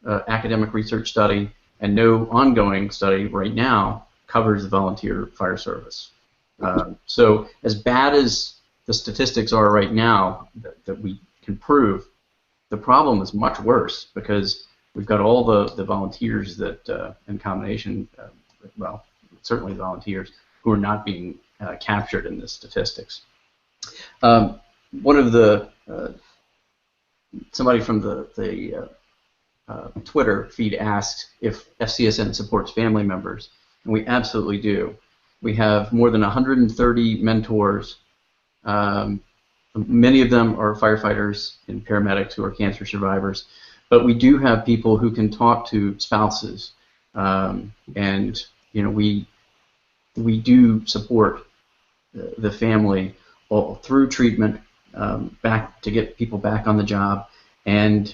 academic research study and no ongoing study right now covers the volunteer fire service. So as bad as the statistics are right now that we can prove, the problem is much worse because we've got all the volunteers that, in combination, well, certainly volunteers, who are not being captured in the statistics. One of the somebody from the Twitter feed asked if FCSN supports family members, and we absolutely do. We have more than 130 mentors. Many of them are firefighters and paramedics who are cancer survivors, but we do have people who can talk to spouses, and we do support the family all through treatment, back to get people back on the job, and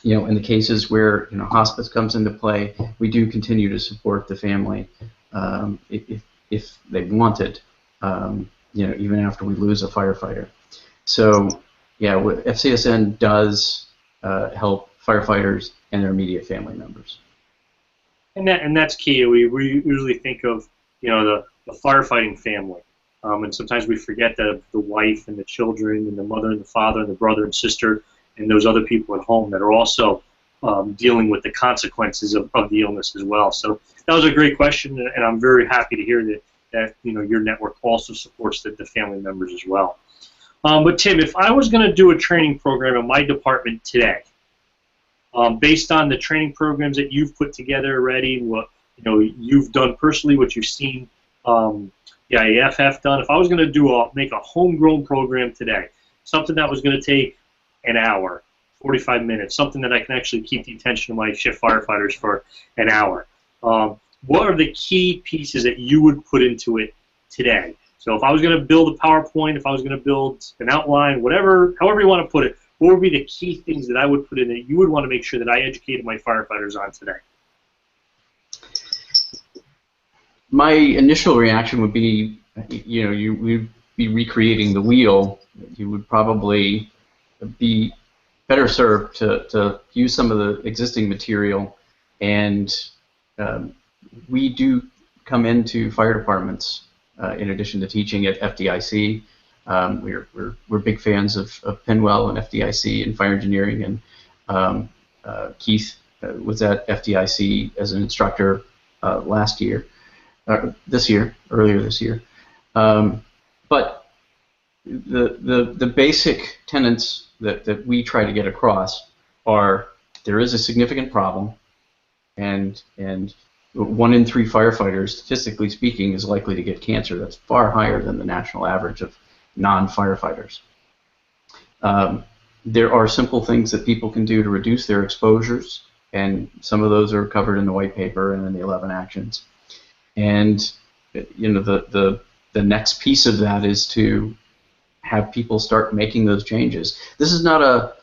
in the cases where hospice comes into play, we do continue to support the family if they want it, even after we lose a firefighter. So yeah, FCSN does help firefighters and their immediate family members. And that's key. We usually think of the firefighting family. And sometimes we forget that the wife and the children and the mother and the father and the brother and sister and those other people at home that are also dealing with the consequences of the illness as well. So that was a great question, and I'm very happy to hear that your network also supports the family members as well. But Tim, if I was going to do a training program in my department today, based on the training programs that you've put together already, what you've done personally, what you've seen the IAFF done, if I was going to make a homegrown program today, something that was going to take an hour, 45 minutes, something that I can actually keep the attention of my shift firefighters for an hour, what are the key pieces that you would put into it today? So if I was going to build a PowerPoint, if I was going to build an outline, however you want to put it, what would be the key things that I would put in that you would want to make sure that I educated my firefighters on today? My initial reaction would be, you would be recreating the wheel. You would probably be better served to use some of the existing material, and we do come into fire departments in addition to teaching at FDIC. We're big fans of Penwell and FDIC and fire engineering, and Keith was at FDIC as an instructor earlier this year. But the basic tenets that we try to get across are: there is a significant problem, and 1 in 3 firefighters, statistically speaking, is likely to get cancer. That's far higher than the national average of non-firefighters. There are simple things that people can do to reduce their exposures, and some of those are covered in the white paper and in the 11 actions. And the next piece of that is to have people start making those changes. This is not a,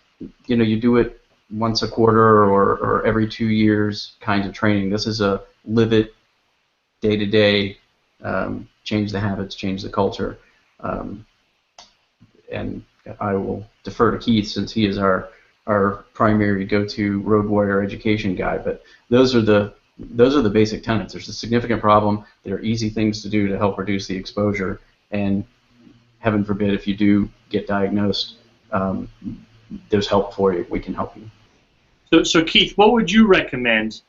you do it once a quarter or every 2 years kind of training. This is a live it day to day, change the habits, change the culture. And I will defer to Keith since he is our primary go-to road warrior education guy. But those are the basic tenets. There's a significant problem. There are easy things to do to help reduce the exposure, and heaven forbid if you do get diagnosed, there's help for you. We can help you. So Keith, what would you recommend?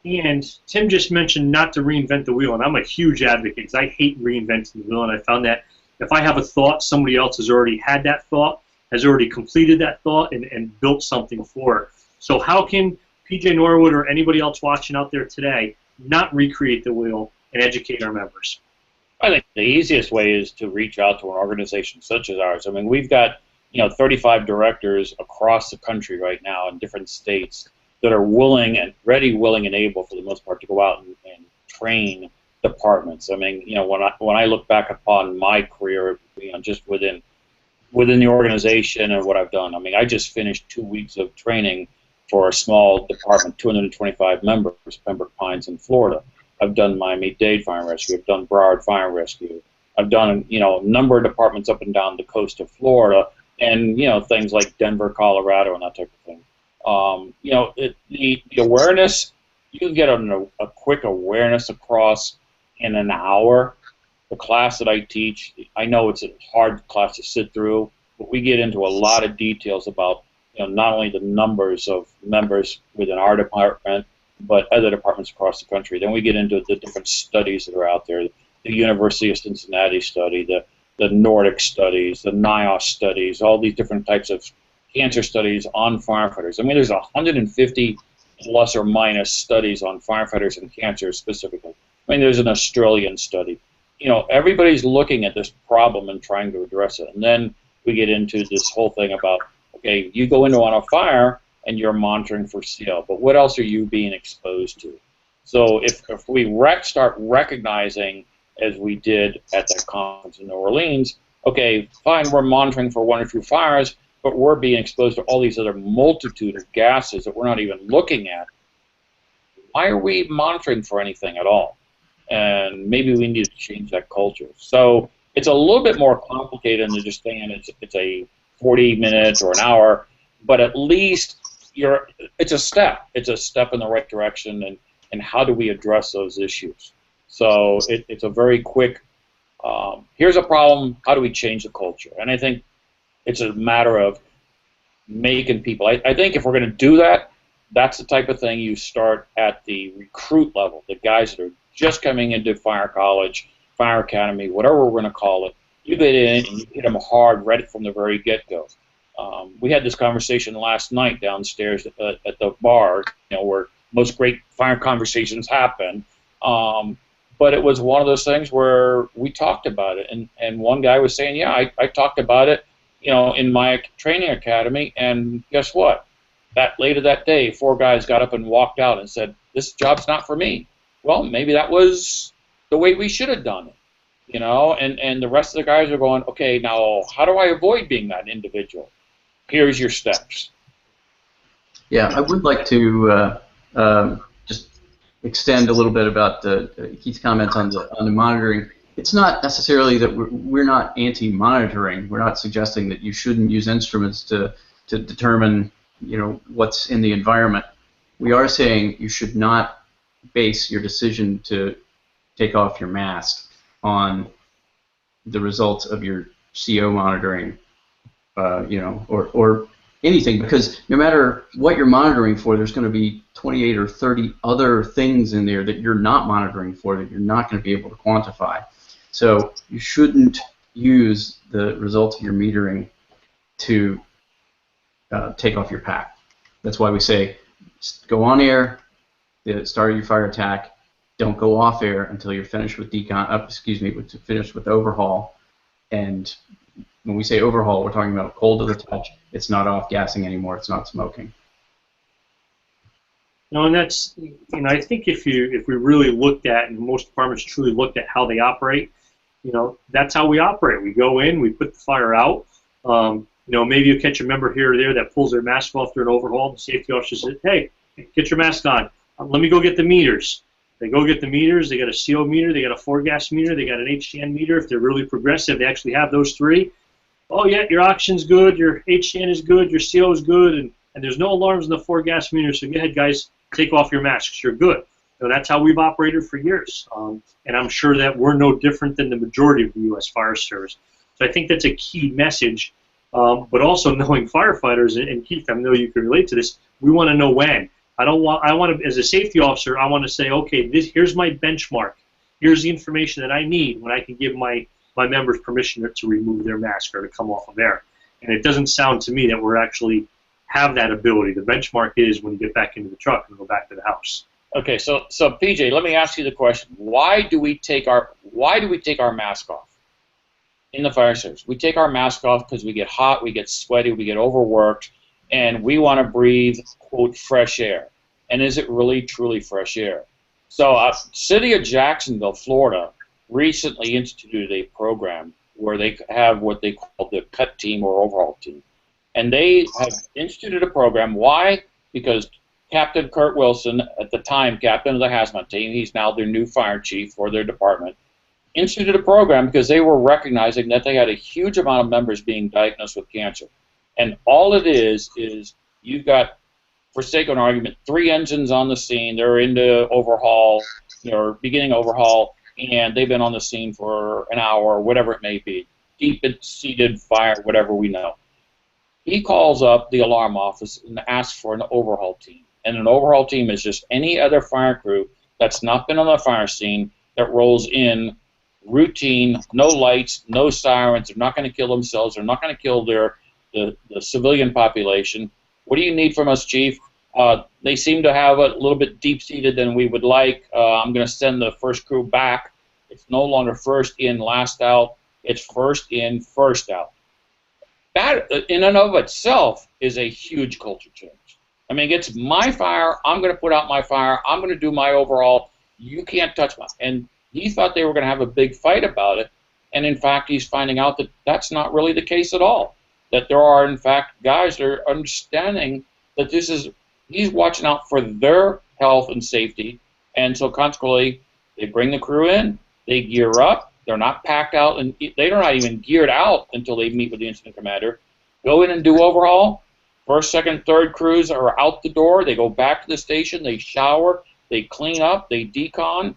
And Tim just mentioned not to reinvent the wheel, and I'm a huge advocate because I hate reinventing the wheel, and I found that if I have a thought, somebody else has already had that thought, has already completed that thought, and built something for it. So how can PJ Norwood or anybody else watching out there today not recreate the wheel and educate our members? I think the easiest way is to reach out to an organization such as ours. I mean, we've got 35 directors across the country right now in different states that are willing and able for the most part to go out and train departments. I mean, when I look back upon my career, just within the organization and what I've done, I mean, I just finished 2 weeks of training for a small department, 225 members, Pembroke Pines in Florida. I've done Miami-Dade Fire and Rescue. I've done Broward Fire and Rescue. I've done a number of departments up and down the coast of Florida, and things like Denver, Colorado, and that type of thing. The awareness, you can get a quick awareness across in an hour. The class that I teach, I know it's a hard class to sit through, but we get into a lot of details about not only the numbers of members within our department, but other departments across the country. Then we get into the different studies that are out there, the University of Cincinnati study, the Nordic studies, the NIOS studies, all these different types of cancer studies on firefighters. I mean, there's 150 plus or minus studies on firefighters and cancer specifically. I mean, there's an Australian study. Everybody's looking at this problem and trying to address it. And then we get into this whole thing about, okay, you go into on a fire and you're monitoring for CO, but what else are you being exposed to? So if we start recognizing, as we did at that conference in New Orleans, okay, fine, we're monitoring for 1 or 2 fires, but we're being exposed to all these other multitude of gases that we're not even looking at. Why are we monitoring for anything at all? And maybe we need to change that culture. So it's a little bit more complicated than just saying it's a 40-minute or an hour, but at least it's a step. It's a step in the right direction, and how do we address those issues? So it's a very quick, here's a problem, how do we change the culture? And I think it's a matter of making people, I think if we're going to do that, that's the type of thing you start at the recruit level, the guys that are just coming into fire college, fire academy, whatever we're going to call it. You get in and you hit them hard right from the very get-go. We had this conversation last night downstairs at the bar, where most great fire conversations happen. But it was one of those things where we talked about it, and one guy was saying, yeah, I talked about it, in my training academy, and guess what? Later that day, 4 guys got up and walked out and said, this job's not for me. Well, maybe that was the way we should have done it, and the rest of the guys are going, okay, now how do I avoid being that individual? Here's your steps. Yeah, I would like to just extend a little bit about Keith's comments on the monitoring. It's not necessarily that we're not anti-monitoring. We're not suggesting that you shouldn't use instruments to determine, what's in the environment. We are saying you should not base your decision to take off your mask on the results of your CO monitoring, or anything, because no matter what you're monitoring for, there's going to be 28 or 30 other things in there that you're not monitoring for that you're not going to be able to quantify. So you shouldn't use the results of your metering to take off your pack. That's why we say go on air, start your fire attack. Don't go off air until you're finished with finished with overhaul. And when we say overhaul, we're talking about cold to the touch. It's not off gassing anymore. It's not smoking. No, and that's, I think if we really looked at, and most departments truly looked at how they operate, that's how we operate. We go in, we put the fire out. Maybe you catch a member here or there that pulls their mask off during overhaul. The safety officer says, "Hey, get your mask on. Let me go get the meters." They go get the meters. They got a CO meter. They got a 4-gas meter. They got an HTN meter. If they're really progressive, they actually have those 3. Oh yeah, your oxygen's good, your HTN is good, your CO is good, and there's no alarms in the 4-gas meter. So go ahead, guys, take off your masks. You're good. That's how we've operated for years, and I'm sure that we're no different than the majority of the U.S. Fire Service. So I think that's a key message. But also knowing firefighters, and Keith, I know you can relate to this. We want to know when. I want to, as a safety officer, I want to say, okay, here's my benchmark. Here's the information that I need when I can give my members permission to remove their mask or to come off of air. And it doesn't sound to me that we're actually have that ability. The benchmark is when you get back into the truck and go back to the house. Okay, so PJ, let me ask you the question: Why do we take our mask off in the fire service? We take our mask off because we get hot, we get sweaty, we get overworked, and we want to breathe, quote, fresh air. And is it really, truly fresh air? So City of Jacksonville, Florida, recently instituted a program where they have what they call the cut team or overhaul team. And they have instituted a program. Why? Because Captain Kurt Wilson, at the time captain of the hazmat team, he's now their new fire chief for their department, instituted a program because they were recognizing that they had a huge amount of members being diagnosed with cancer. And all it is you've got, for sake of an argument, 3 engines on the scene. They're into overhaul, or beginning overhaul, and they've been on the scene for an hour or whatever it may be. Deep-seated fire, whatever we know. He calls up the alarm office and asks for an overhaul team. And an overhaul team is just any other fire crew that's not been on the fire scene that rolls in routine, no lights, no sirens. They're not going to kill themselves. They're not going to kill the civilian population. What do you need from us, Chief? They seem to have a little bit deep-seated than we would like. I'm going to send the first crew back. It's no longer first in, last out. It's first in, first out. That, in and of itself, is a huge culture change. I mean, it's my fire. I'm going to put out my fire. I'm going to do my overhaul. You can't touch my. And he thought they were going to have a big fight about it. And, in fact, he's finding out that that's not really the case at all. That there are, in fact, guys that are understanding that this is, he's watching out for their health and safety. And so, consequently, they bring the crew in. They gear up. They're not packed out, and they're not even geared out until they meet with the incident commander. Go in and do overhaul. First, second, third crews are out the door. They go back to the station. They shower. They clean up. They decon.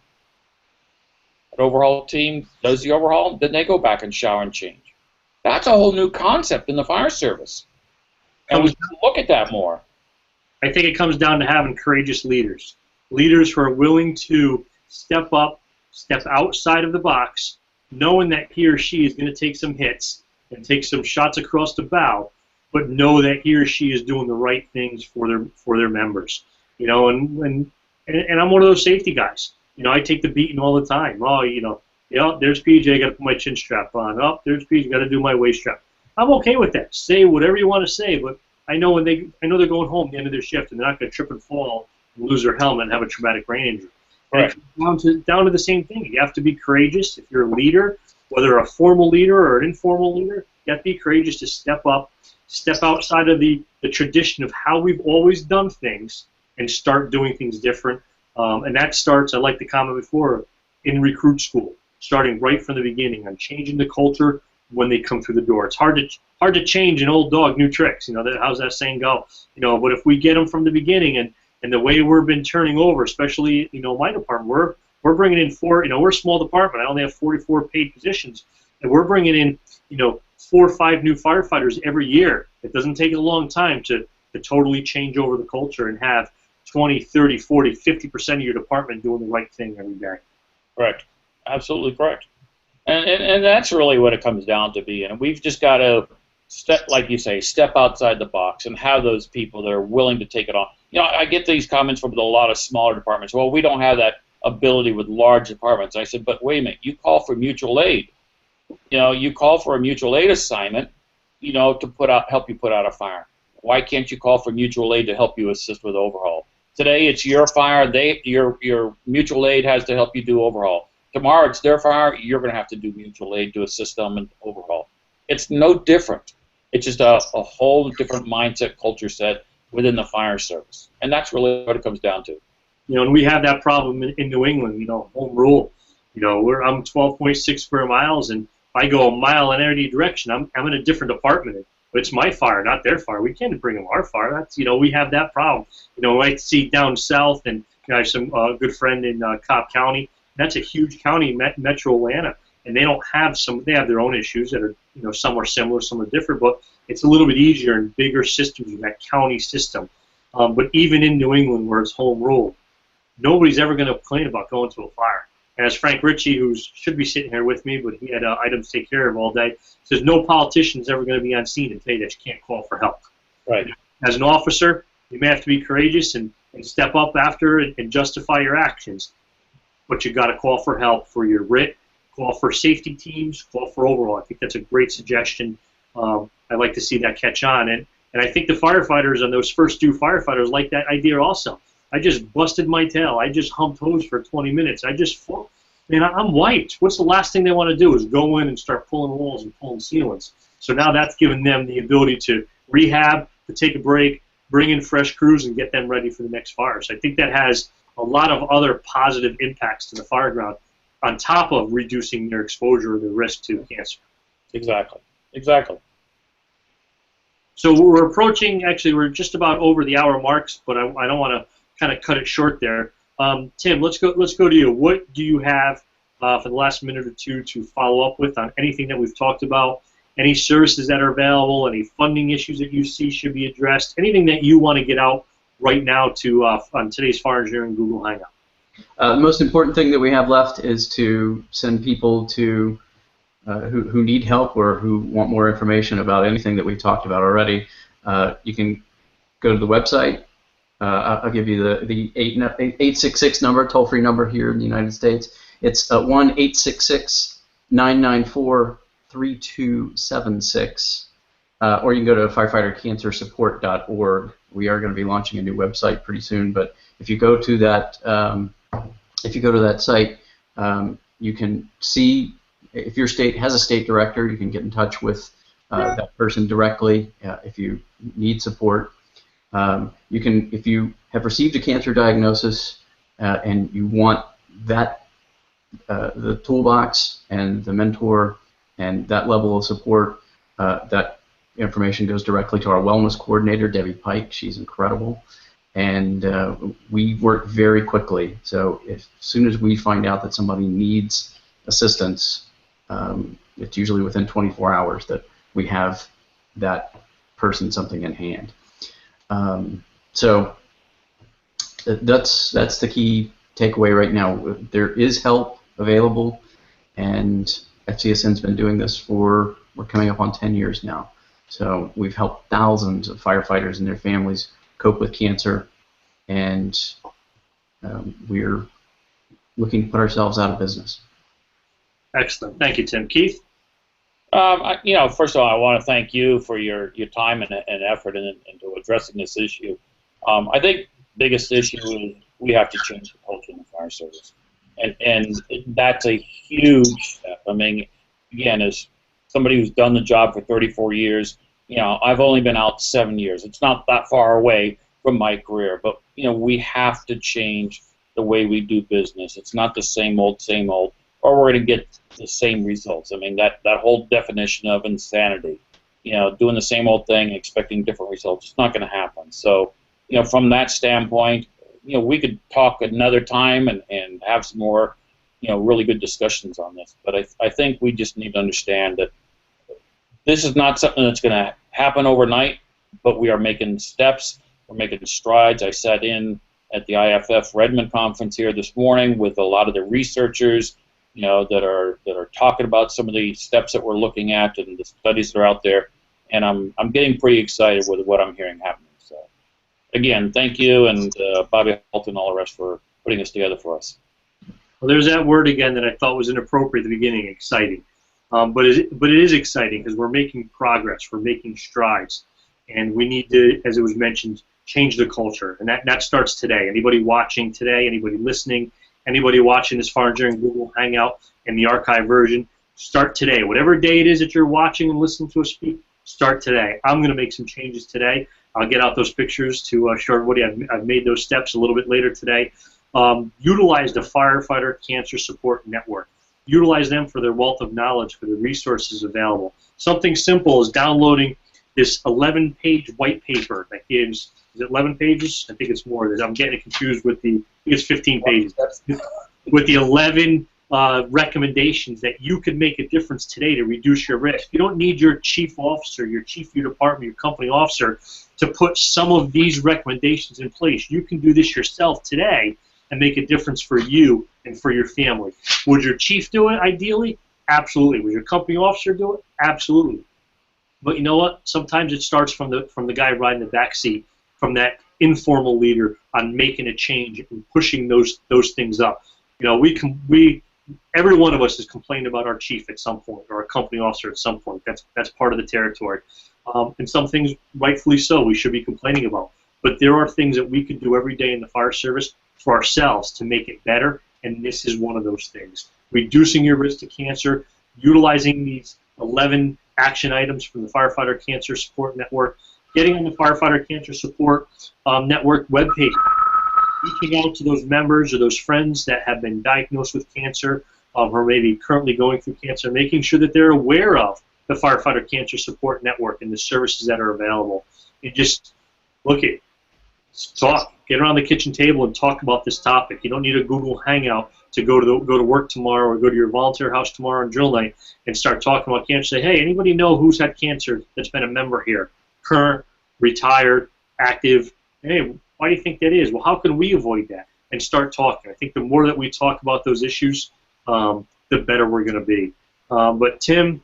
An overhaul team does the overhaul. Then they go back and shower and change. That's a whole new concept in the fire service. And we should look at that more. I think it comes down to having courageous leaders. Leaders who are willing to step up, step outside of the box, knowing that he or she is going to take some hits and take some shots across the bow, but know that he or she is doing the right things for their members. You know, and I'm one of those safety guys. You know, I take the beating all the time. Oh, you know, there's PJ, I got to put my chin strap on. Oh, there's PJ, got to do my waist strap. I'm okay with that. Say whatever you want to say, but I know they're going home at the end of their shift and they're not going to trip and fall and lose their helmet and have a traumatic brain injury. Right. It comes down to the same thing. You have to be courageous. If you're a leader, whether a formal leader or an informal leader, you have to be courageous to step up, step outside of the tradition of how we've always done things and start doing things different. And that starts, I like the comment before, in recruit school, starting right from the beginning on changing the culture when they come through the door. It's hard to change an old dog, new tricks. How's that saying go? But if we get them from the beginning, and the way we've been turning over, especially my department, we're bringing in we're a small department. I only have 44 paid positions, and we're bringing in 4 or 5 new firefighters every year. It doesn't take a long time to totally change over the culture and have 20, 30, 40, 50% of your department doing the right thing every day. Correct. Absolutely correct. And that's really what it comes down to be. And we've just got to like you say, step outside the box and have those people that are willing to take it on. I get these comments from a lot of smaller departments. Well, we don't have that ability with large departments. I said, but wait a minute, you call for mutual aid. You call for a mutual aid assignment, to help you put out a fire. Why can't you call for mutual aid to help you assist with overhaul? Today it's your fire. Your mutual aid has to help you do overhaul. Tomorrow it's their fire. You're going to have to do mutual aid to assist them in overhaul. It's no different. It's just a whole different mindset, culture set within the fire service, and that's really what it comes down to. And we have that problem in New England. Home rule. I'm 12.6 square miles, and if I go a mile in any direction, I'm in a different department. But it's my fire, not their fire. We can't bring them our fire. That's we have that problem. I see down south, and I have some good friend in Cobb County. That's a huge county, Metro Atlanta, and they don't have they have their own issues that are some are similar, some are different, but it's a little bit easier in bigger systems in that county system. But even in New England, where it's home rule, nobody's ever going to complain about going to a fire. And as Frank Ricci, who should be sitting here with me, but he had items to take care of all day, says no politician's ever going to be on scene and tell you that you can't call for help. Right. As an officer, you may have to be courageous and step up after and justify your actions, but you got to call for help for your RIT, call for safety teams, call for overall. I think that's a great suggestion. I'd like to see that catch on, and I think the firefighters and those first 2 firefighters like that idea also. I just busted my tail. I just humped hose for 20 minutes. I'm wiped. What's the last thing they want to do is go in and start pulling walls and pulling ceilings. So now that's given them the ability to rehab, to take a break, bring in fresh crews, and get them ready for the next fire. So I think that has a lot of other positive impacts to the fire ground on top of reducing their exposure or their risk to cancer. Exactly. So we're approaching, actually, we're just about over the hour marks, but I don't want to kind of cut it short there. Tim, let's go to you. What do you have for the last minute or two to follow up with on anything that we've talked about? Any services that are available? Any funding issues that you see should be addressed? Anything that you want to get out right now to on today's Fire Engineering Google Hangout? The most important thing that we have left is to send people to who need help or who want more information about anything that we've talked about already. You can go to the website. I'll give you the 866 number, toll-free number here in the United States. It's 1-866-994-3276. Or you can go to firefightercancersupport.org. We are going to be launching a new website pretty soon, but if you go to that site, you can see if your state has a state director. You can get in touch with that person directly if you need support. You can, if you have received a cancer diagnosis and you want that the toolbox and the mentor and that level of support, that information goes directly to our wellness coordinator, Debbie Pike. She's incredible, and we work very quickly. So as soon as we find out that somebody needs assistance, it's usually within 24 hours that we have that person something in hand. So that's the key takeaway right now. There is help available, and FCSN's been doing this we're coming up on 10 years now. So we've helped thousands of firefighters and their families cope with cancer, and we're looking to put ourselves out of business. Excellent. Thank you, Tim. Keith? First of all, I want to thank you for your time and effort into addressing this issue. I think the biggest issue is we have to change the culture in the fire service, and that's a huge step. I mean, again, as somebody who's done the job for 34 years, I've only been out 7 years. It's not that far away from my career, but we have to change the way we do business. It's not the same old, or we're going to get the same results. I mean, that whole definition of insanity, doing the same old thing, expecting different results, it's not going to happen. So, from that standpoint, we could talk another time and have some more, really good discussions on this. But I think we just need to understand that this is not something that's going to happen overnight, but we are making steps. We're making strides. I sat in at the IAFF Redmond conference here this morning with a lot of the researchers, that are talking about some of the steps that we're looking at and the studies that are out there, and I'm getting pretty excited with what I'm hearing happening. So, again, thank you, and Bobby Halton and all the rest for putting this together for us. Well, there's that word again that I thought was inappropriate at the beginning, exciting. But it is exciting because we're making progress, we're making strides, and we need to, as it was mentioned, change the culture, and that starts today. Anybody watching today, anybody listening, anybody watching this Fire Engineering Google Hangout and the archive version, start today. Whatever day it is that you're watching and listening to us speak, start today. I'm going to make some changes today. I'll get out those pictures to show everybody I've made those steps a little bit later today. Utilize the Firefighter Cancer Support Network. Utilize them for their wealth of knowledge, for the resources available. Something simple as downloading this 11-page white paper that gives, is it 11 pages? I think it's more. I'm getting it confused with I think it's 15 pages. With the 11 recommendations that you could make a difference today to reduce your risk. You don't need your chief officer, your chief of your department, your company officer to put some of these recommendations in place. You can do this yourself today and make a difference for you and for your family. Would your chief do it ideally? Absolutely. Would your company officer do it? Absolutely. But you know what? Sometimes it starts from the guy riding the back seat, from that informal leader on making a change and pushing those things up. Every one of us has complained about our chief at some point or our company officer at some point. That's part of the territory. And some things, rightfully so, we should be complaining about. But there are things that we can do every day in the fire service for ourselves to make it better, and this is one of those things. Reducing your risk to cancer, utilizing these 11 action items from the Firefighter Cancer Support Network, getting on the Firefighter Cancer Support Network webpage, reaching out to those members or those friends that have been diagnosed with cancer or maybe currently going through cancer, making sure that they're aware of the Firefighter Cancer Support Network and the services that are available. And just talk, get around the kitchen table and talk about this topic. You don't need a Google Hangout to go to work tomorrow or go to your volunteer house tomorrow on drill night and start talking about cancer. Say, hey, anybody know who's had cancer that's been a member here? Current, retired, active. Hey, why do you think that is? Well, how can we avoid that? And start talking. I think the more that we talk about those issues, the better we're going to be. But Tim,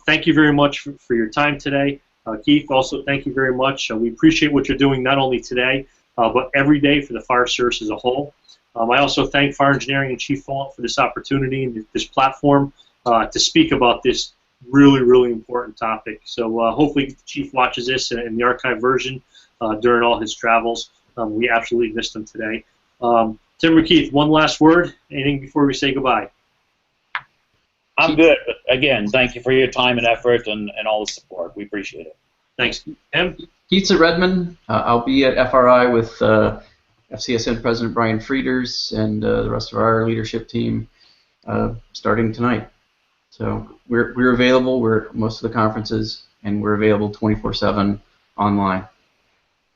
thank you very much for your time today. Keith, also thank you very much. We appreciate what you're doing not only today, but every day for the fire service as a whole. I also thank Fire Engineering and Chief Halton for this opportunity and this platform to speak about this really, really important topic. So hopefully the Chief watches this in the archive version during all his travels. We absolutely missed him today. Tim or Keith, one last word. Anything before we say goodbye? I'm good. But again, thank you for your time and effort and all the support. We appreciate it. Thanks. Tim? Keith's at Redmond. I'll be at FRI with FCSN President Brian Frieders and the rest of our leadership team starting tonight. So we're available. We're at most of the conferences, and we're available 24/7 online.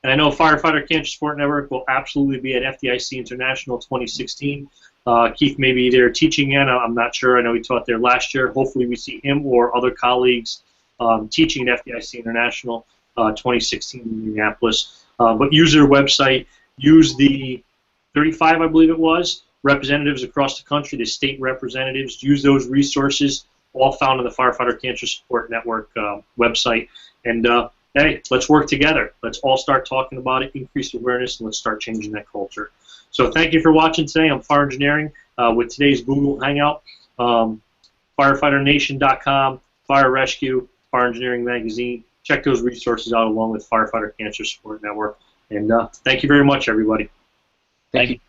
And I know Firefighter Cancer Support Network will absolutely be at FDIC International 2016. Keith may be there teaching in. I'm not sure. I know he taught there last year. Hopefully we see him or other colleagues teaching at FDIC International 2016 in Minneapolis. But use their website. Use the 35, I believe it was, representatives across the country, the state representatives. Use those resources, all found on the Firefighter Cancer Support Network website. And hey, let's work together. Let's all start talking about it, increase awareness, and let's start changing that culture. So thank you for watching today on Fire Engineering with today's Google Hangout. FirefighterNation.com, Fire Rescue, Fire Engineering Magazine. Check those resources out along with Firefighter Cancer Support Network. And thank you very much, everybody. Thank you.